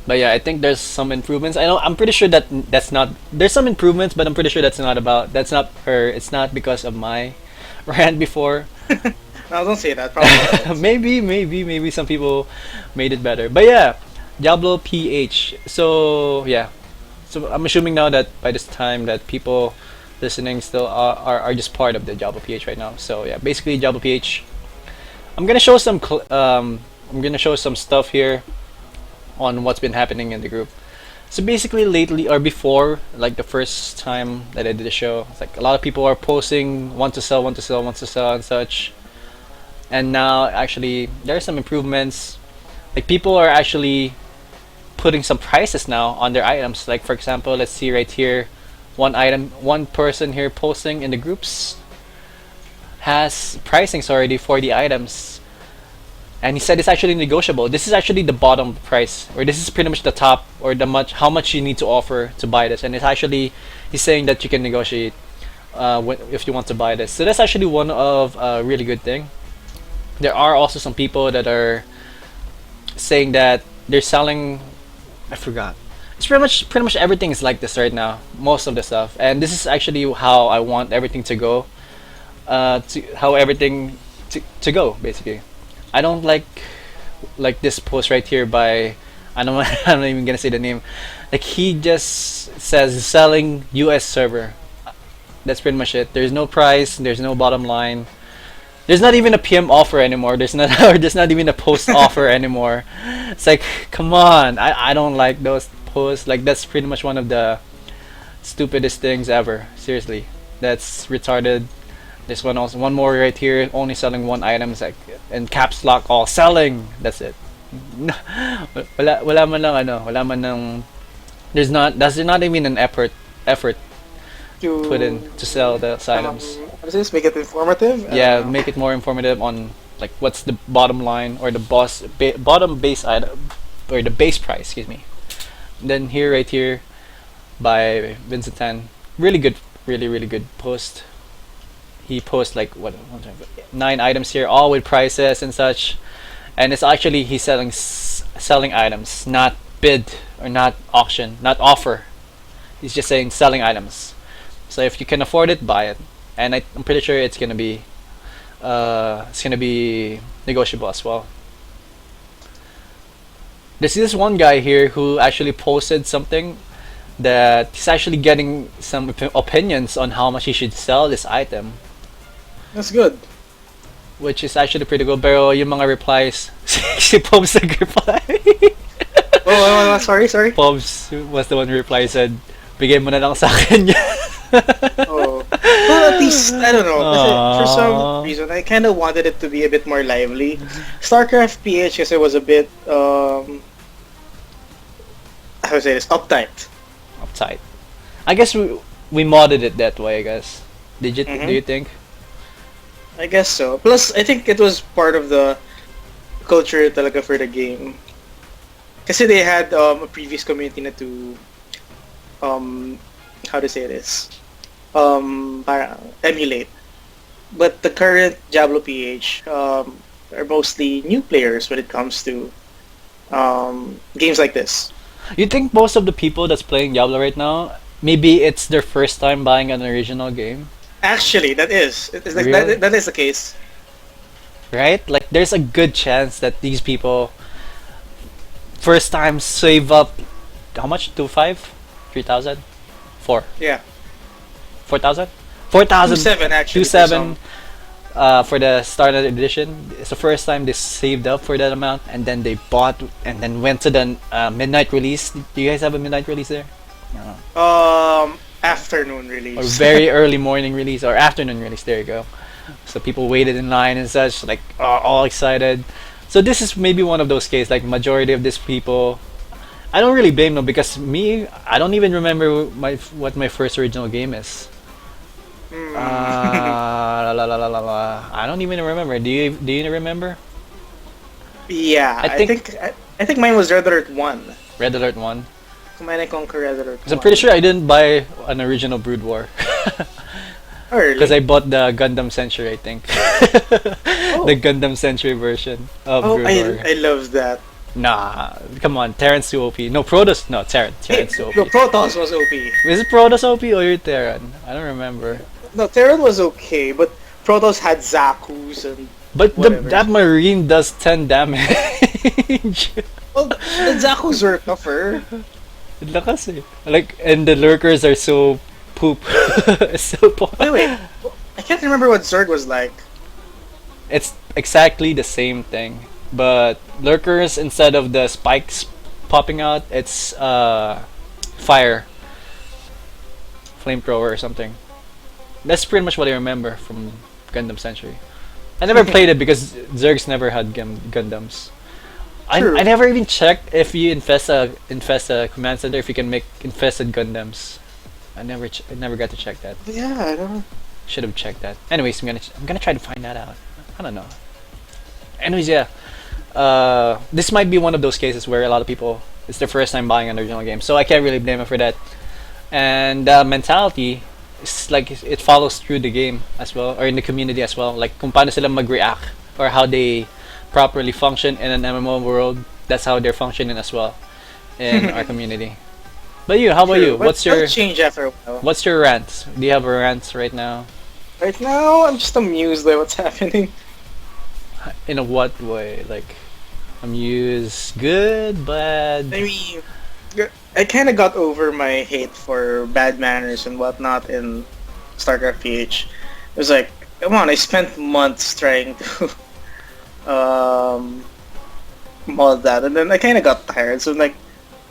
But yeah, I think there's some improvements. I'm pretty sure that that's not, there's some improvements, but I'm pretty sure that's not her, it's not because of my rant before. No, don't say that. Probably. maybe some people made it better. But yeah, Diablo PH. So yeah, so I'm assuming now that by this time that people listening still are just part of the Diablo PH right now. So yeah, basically Diablo PH. I'm gonna show some stuff here on what's been happening in the group. So basically lately, or before, like the first time that I did the show, it's like a lot of people are posting want to sell and such. And now actually there are some improvements. Like, people are actually putting some prices now on their items. Like, for example, let's see right here, one person here posting in the groups has pricings already for the items, and he said it's actually negotiable. This is actually the bottom price, or this is pretty much the top, or how much you need to offer to buy this. And it's actually, he's saying that you can negotiate if you want to buy this. So that's actually one of a really good thing. There are also some people that are saying that they're selling, I forgot. It's pretty much everything is like this right now, most of the stuff. And this is actually how I want everything to go, to go basically. I don't like this post right here by, I'm not even gonna say the name. Like, he just says selling US server. That's pretty much it. There's no price, there's no bottom line. There's not even a PM offer anymore. There's not even a post offer anymore. It's like, come on. I don't like those posts. Like, that's pretty much one of the stupidest things ever. Seriously, that's retarded. This one also, one more right here, only selling one item. It's like, and caps lock, all selling. That's it. Wala man ng, there's not even an effort put in to sell those items. What is this? Make it informative? Yeah, make it more informative on, like, what's the bottom line, or the bottom base item, or the base price, excuse me. And then here, right here, by Vincent Tan, really good post. He posts like 9 items here, all with prices and such. And it's actually, he's selling items, not bid, or not auction, not offer. He's just saying selling items. So if you can afford it, buy it. And I'm pretty sure it's gonna be negotiable as well. There's this one guy here who actually posted something that he's actually getting some opinions on how much he should sell this item, That's good. which is actually pretty good. Pero yung mga replies, si Pobs nag-reply. Oh, sorry. Pobs was the one who replied, said, bigay mo na lang sa akin yan. Oh. Well, at least, I don't know. Kasi for some Aww. reason, I kind of wanted it to be a bit more lively. StarCraft PH kasi was a bit, how to say this, uptight. Uptight. I guess we modded it that way. I guess. Did you do you think? I guess so. Plus, I think it was part of the culture talaga for the game. Kasi they had a previous community na to how to say this, para emulate. But the current DiabloPH are mostly new players when it comes to games like this. You think most of the people that's playing Diablo right now, maybe it's their first time buying an original game, Actually, it's like Really? that is the case. right? Like, there's a good chance that these people first time save up how much? 2.5, 3,000, 4, Yeah, 4,000, 4,000, 2.7 actually. 2.7 for the standard edition. It's the first time they saved up for that amount, and then they bought and then went to the midnight release. Do you guys have a midnight release there? No. Afternoon Or release. very early morning release or afternoon release. There you go. So people waited in line and such, like all excited. So this is maybe one of those cases. Like majority of these people, I don't really blame them because me, I don't even remember what my first original game is. I don't even remember. Do you remember? Yeah, I think- I think mine was Red Alert 1. Red Alert 1. Command and Conquer Red Alert 1. Because I'm pretty sure I didn't buy an original Brood War. Early. Because I bought the Gundam Century, I think. The Gundam Century version of Oh, Brood War. I love that. Nah, come on, Terran's too OP. No, Protoss, no, Terran's too OP. No, Protoss was OP. Is it Protoss OP or your Terran? I don't remember. No, Terran was okay, but Protoss had Zaku's and But whatever. that Marine does 10 damage. well, the Zaku's were tougher. Lakas eh. Like, and the lurkers are so poop. So Wait, I can't remember what Zerg was like. It's exactly the same thing, but lurkers, instead of the spikes popping out, it's fire, flamethrower or something. That's pretty much what I remember from Gundam Century. I never played it because Zergs never had Gundams. True. I never even checked if you infest a command center, if you can make infested Gundams. I never got to check that. Yeah, I don't. Should have checked that. Anyways, I'm gonna try to find that out. I don't know. Anyways, yeah. This might be one of those cases where a lot of people, it's their first time buying an original game, so I can't really blame them for that. And mentality, it's like it follows through the game as well, or in the community as well. Like kung paano sila mag-react or how they properly function in an MMO world. That's how they're functioning as well in our community. But you, how about you? True, but that'll change after a while? What's your rants? Do you have a rants right now? Right now, I'm just amused by what's happening. In a what way? Like, amused, good, bad? I mean, I kind of got over my hate for bad manners and whatnot in StarCraft PH. It was like, come on, I spent months trying to mod that, and then I kind of got tired. So like,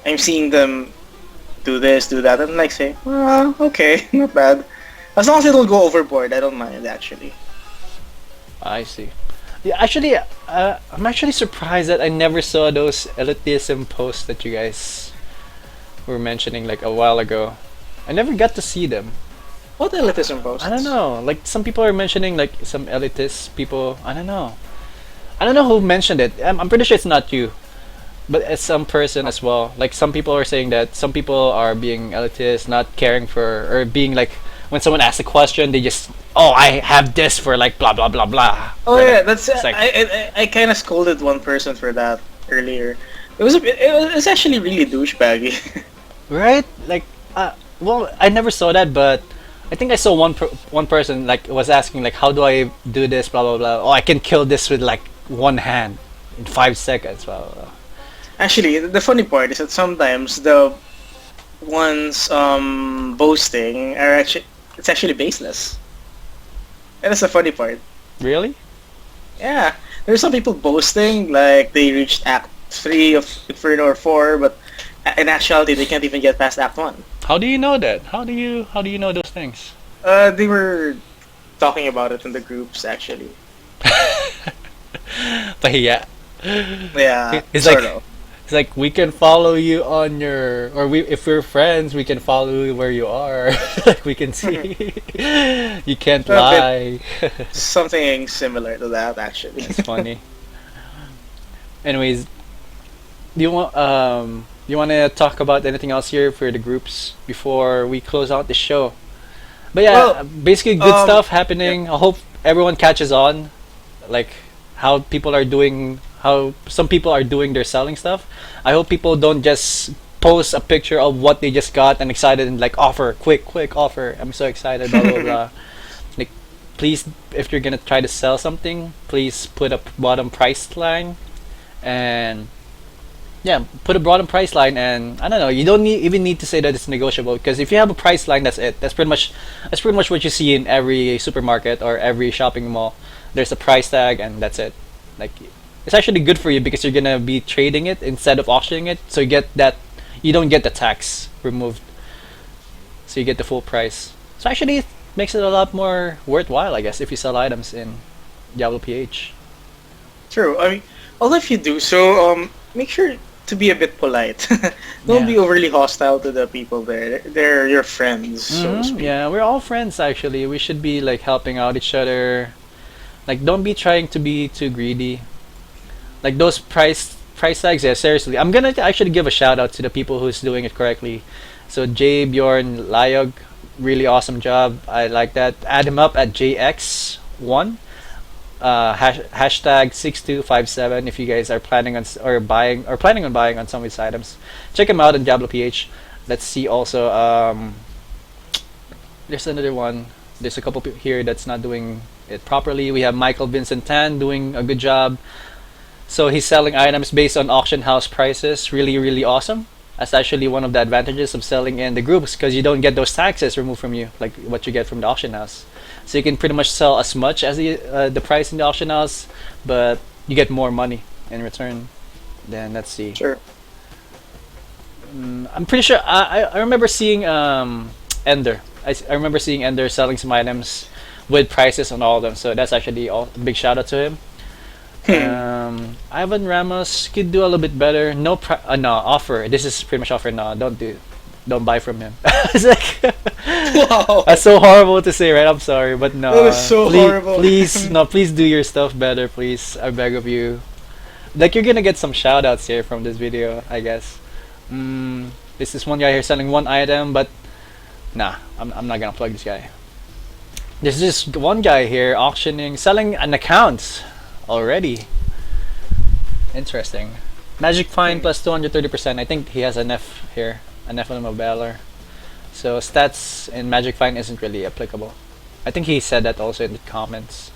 I'm seeing them do this, do that, and I'm like saying, well, okay, not bad. As long as it don't go overboard, I don't mind actually. I see. Yeah, actually, I'm actually surprised that I never saw those elitism posts that you guys were mentioning like a while ago. I never got to see them. What elitism posts? I don't know. Like some people are mentioning like some elitist people. I don't know. I don't know who mentioned it. I'm pretty sure it's not you, but it's some person as well. Like some people are saying that some people are being elitist, not caring for, or being like when someone asks a question, they just, oh, I have this for like blah blah blah blah. Oh yeah, that's It's like- I kind of scolded one person for that earlier. It was actually really douchebaggy. Right? Like, well, I never saw that, but I think I saw one person like was asking like, how do I do this? Blah blah blah. Oh, I can kill this with like one hand in 5 seconds. Blah blah blah. Actually, the funny part is that sometimes the ones boasting are actually baseless. And that's the funny part. Really? Yeah, there's some people boasting like they reached Act 3 of Inferno or 4, but in actuality they can't even get past Act 1. How do you know that? How do you know those things? They were talking about it in the groups actually. Pahiya. Yeah, It's sort like of. It's like we can follow you on your, or we if we're friends, we can follow you where you are. Like we can see. You can't A bit lie. something similar to that, actually. It's funny. Anyways, you want to talk about anything else here for the groups before we close out the show? But yeah, Well, basically good stuff yeah. happening. I hope everyone catches on, like how people are doing, how some people are doing their selling stuff. I hope people don't just post a picture of what they just got and excited and like offer, quick offer. I'm so excited, blah blah blah. Like, please, if you're gonna try to sell something, please put a bottom price line and yeah, put a bottom price line, and I don't know. You don't even need to say that it's negotiable because if you have a price line, that's it. That's pretty much what you see in every supermarket or every shopping mall. There's a price tag, and that's it. Like, it's actually good for you because you're gonna be trading it instead of auctioning it. So you get that, you don't get the tax removed. So you get the full price. So actually, it makes it a lot more worthwhile, I guess, if you sell items in Diablo PH. True. I mean, although if you do so, make sure to be a bit polite. Don't Yeah. be overly hostile to the people there. They're your friends, so to speak. Yeah, we're all friends actually. We should be like helping out each other. Like, don't be trying to be too greedy. Like those price tags. Yeah, seriously. I'm gonna actually give a shout out to the people who's doing it correctly. So Jay Bjorn Layog, really awesome job. I like that. Add him up at JX1. Hashtag 6257 if you guys are planning on planning on buying on some of these items. Check him out on DiabloPH. Let's see also. There's another one. There's a couple here that's not doing it properly. We have Michael Vincent Tan doing a good job. So he's selling items based on auction house prices. Really, really awesome. That's actually one of the advantages of selling in the groups because you don't get those taxes removed from you, like what you get from the auction house. So you can pretty much sell as much as the price in the auction house, but you get more money in return. Then let's see. Sure. I'm pretty sure I remember seeing Ender. I remember seeing Ender selling some items with prices on all of them. So that's actually a big shout out to him. Ivan Ramos could do a little bit better. No offer. This is pretty much offer. No, don't buy from him. It's like Wow. that's so horrible to say, right? I'm sorry, but no. That was so Please, horrible. please, no, please do your stuff better, please. I beg of you. Like you're gonna get some shout outs here from this video, I guess. This is one guy here selling one item, but nah, I'm not gonna plug this guy. There's just one guy here selling an account already. Interesting. Magic Find plus 230%. I think he has an F here, an F on a Valor. So stats in Magic Find isn't really applicable. I think he said that also in the comments.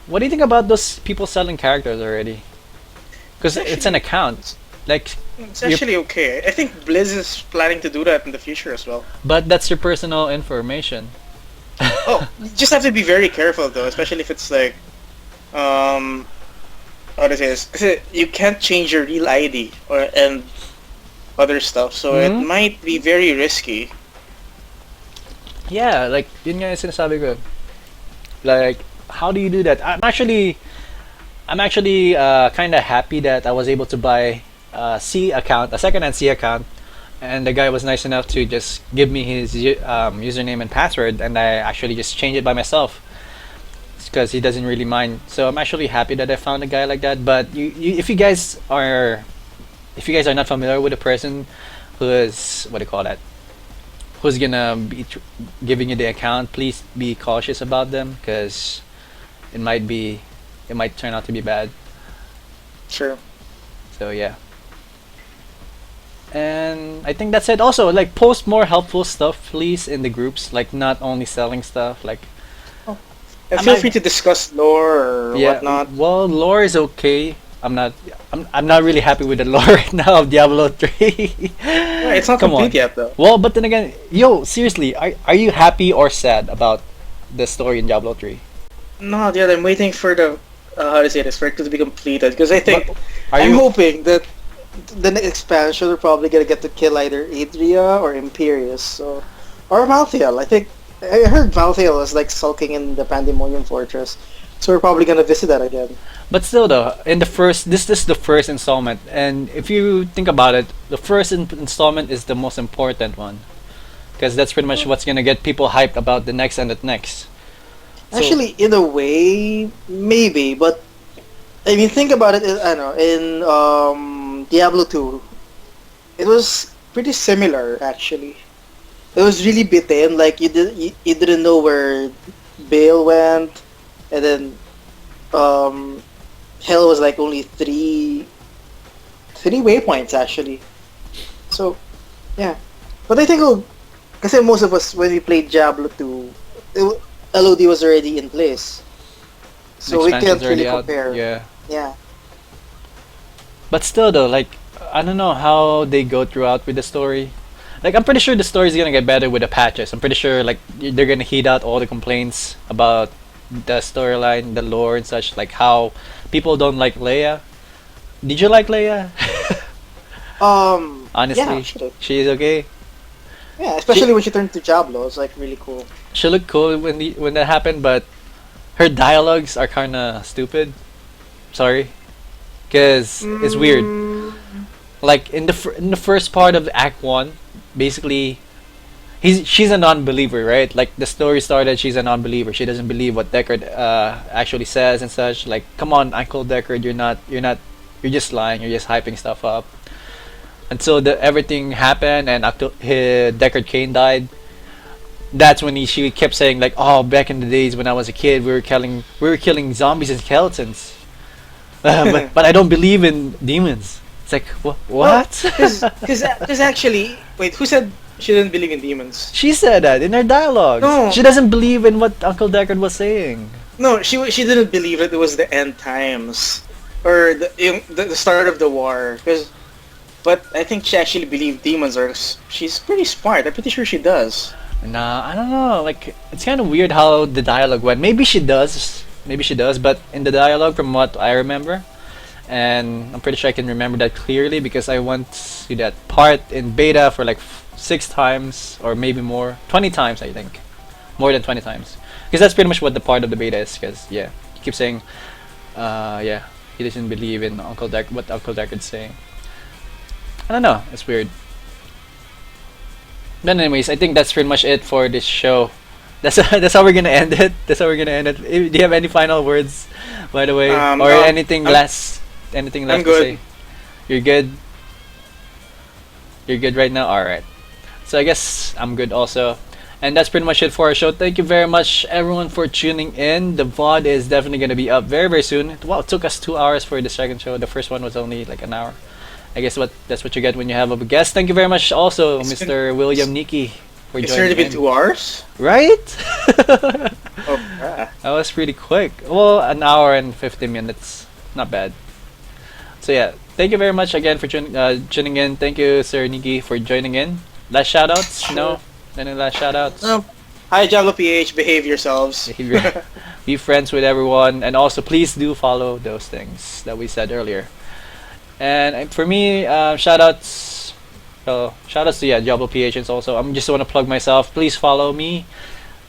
What do you think about those people selling characters already? Because it's an account, like, It's actually okay. I think Blizz is planning to do that in the future as well. but that's your personal information. Oh, you just have to be very careful though, especially if it's like, what it is. You can't change your real ID and other stuff, so it Mhm. might be very risky. Yeah, like yun nga yung sinasabi ko. Like, how do you do that? I'm actually kind of happy that I was able to buy a second-hand C account, and the guy was nice enough to just give me his username and password, and I actually just changed it by myself because he doesn't really mind. So I'm actually happy that I found a guy like that. But if you guys are not familiar with a person who is, what do you call that, who's gonna be giving you the account, please be cautious about them because it might be it might turn out to be bad. Sure. So yeah. And I think that's it. Also, like, post more helpful stuff, please, in the groups. Like, not only selling stuff. Like, And I'm feel not- free to discuss lore or yeah. whatnot. Well, lore is okay. I'm not really happy with the lore right now of Diablo 3. Yeah, it's not Come on. complete yet though. Well, but then again, yo, seriously, are you happy or sad about the story in Diablo 3? Not yet. I'm waiting for the how to say this, for it to be completed because I think But are I'm you hoping that the next expansion we're probably gonna get to kill either Adria or Imperius, or Malthael. I think I heard Malthael is like sulking in the Pandemonium Fortress. So we're probably gonna visit that again. But still, though, in the first, this is the first installment, and if you think about it, the first installment is the most important one, because that's pretty much what's gonna get people hyped about the next and the next. So, Actually, in a way, maybe, but I mean, think about it. I don't know, in Diablo 2, it was pretty similar actually. It was really bitten. Like you didn't know where Bale went, and then um, Hell was like only three waypoints actually. So yeah, but I think because most of us when we played Diablo 2, LOD was already in place, the so we can't expansion's really already out. compare. Yeah. Yeah. But still, though, like, I don't know how they go throughout with the story. Like, I'm pretty sure the story's gonna get better with the patches. I'm pretty sure, like, they're gonna heed out all the complaints about the storyline, the lore, and such. Like, how people don't like Leia. Did you like Leia? Yeah, Honestly, she did. she's okay. Yeah, She especially when she turned to Diablo, it's like really cool. she looked cool when that happened, but her dialogues are kind of stupid. Sorry, cause it's weird. Mm, Like in the first part of Act One, basically she's a non-believer, right? Like the story started, she's a non-believer. She doesn't believe what Deckard actually says and such. Like, come on, Uncle Deckard, you're just lying. You're just hyping stuff up. Until everything happened and Deckard Cain died. That's when she kept saying like, oh, back in the days when I was a kid, we were killing zombies and skeletons. But I don't believe in demons. It's like well, what? because actually, wait, who said she didn't believe in demons? She said that in her dialogues. No, She doesn't believe in what Uncle Deckard was saying. no, she didn't believe that it was the end times or the start of the war. But I think she actually believed demons are. She's pretty smart. I'm pretty sure she does. Nah, I don't know. Like, it's kind of weird how the dialogue went. Maybe she does. Maybe she does. But in the dialogue, from what I remember, and I'm pretty sure I can remember that clearly because I went to that part in beta for like 6 times or maybe more, 20 times I think, more than 20 times. Because that's pretty much what the part of the beta is. Because yeah, he keeps saying, yeah, he doesn't believe in what Uncle Deckard's saying. I don't know. It's weird. But anyways, I think that's pretty much it for this show. That's how we're gonna end it. That's how we're gonna end it. Do you have any final words, by the way, or No, anything I'm, less? Anything I'm left to good. say? You're good. You're good right now. All right. So I guess I'm good also. And that's pretty much it for our show. Thank you very much, everyone, for tuning in. The VOD is definitely gonna be up very very soon. Wow, it took us 2 hours for the second show. The first one was only like an hour. I guess that's what you get when you have a guest. Thank you very much also, It's been Mr. WilliamNikhe, for it's joining already been in. 2 hours. Right? Oh, yeah. That was pretty quick. Well, an hour and 50 minutes. Not bad. So yeah, thank you very much again for tuning in. Thank you, Sir Nikki, for joining in. Last shoutouts? Sure. No? Any last shoutouts? No. Hi, DiabloPH. Behave yourselves. Behavior. Be friends with everyone, and also please do follow those things that we said earlier. And for me, shoutouts. Shoutouts to DiabloPH also. I'm just want to plug myself. Please follow me.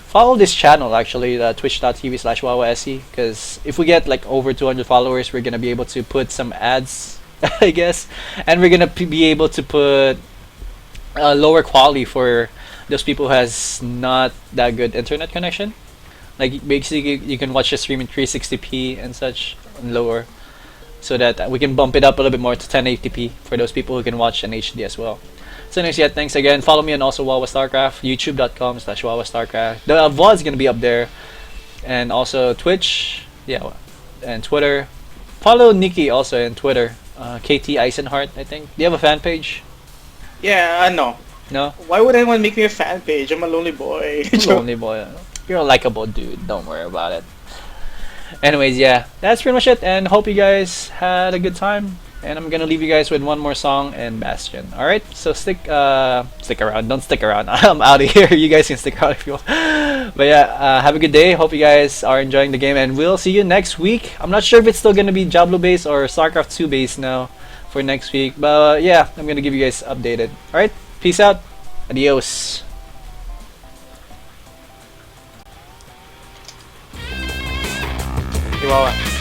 Follow this channel actually, twitch.tv/wawase, because if we get like over 200 followers, we're gonna be able to put some ads, I guess, and we're gonna be able to put lower quality for those people who has not that good internet connection. Like basically, you can watch the stream in 360p and such, and lower, so that we can bump it up a little bit more to 1080p for those people who can watch in HD as well. So anyways, yeah, thanks again. Follow me on also Wawa Starcraft, youtube.com/Wawa Starcraft. The VOD is gonna be up there, and also Twitch, yeah, and Twitter. Follow Nikki also on Twitter, KT Eisenhart, I think. Do you have a fan page? Yeah, no. No? Why would anyone make me a fan page? I'm a lonely boy. Lonely boy. You're a likable dude. Don't worry about it. Anyways, yeah, that's pretty much it, and hope you guys had a good time. And I'm gonna leave you guys with one more song and Bastion. All right, so stick around. Don't stick around. I'm out of here. You guys can stick around if you want. But yeah, have a good day. Hope you guys are enjoying the game, and we'll see you next week. I'm not sure if it's still gonna be Diablo based or StarCraft 2 based now for next week, but yeah, I'm gonna give you guys updated. All right, peace out. Adios. Chihuahua.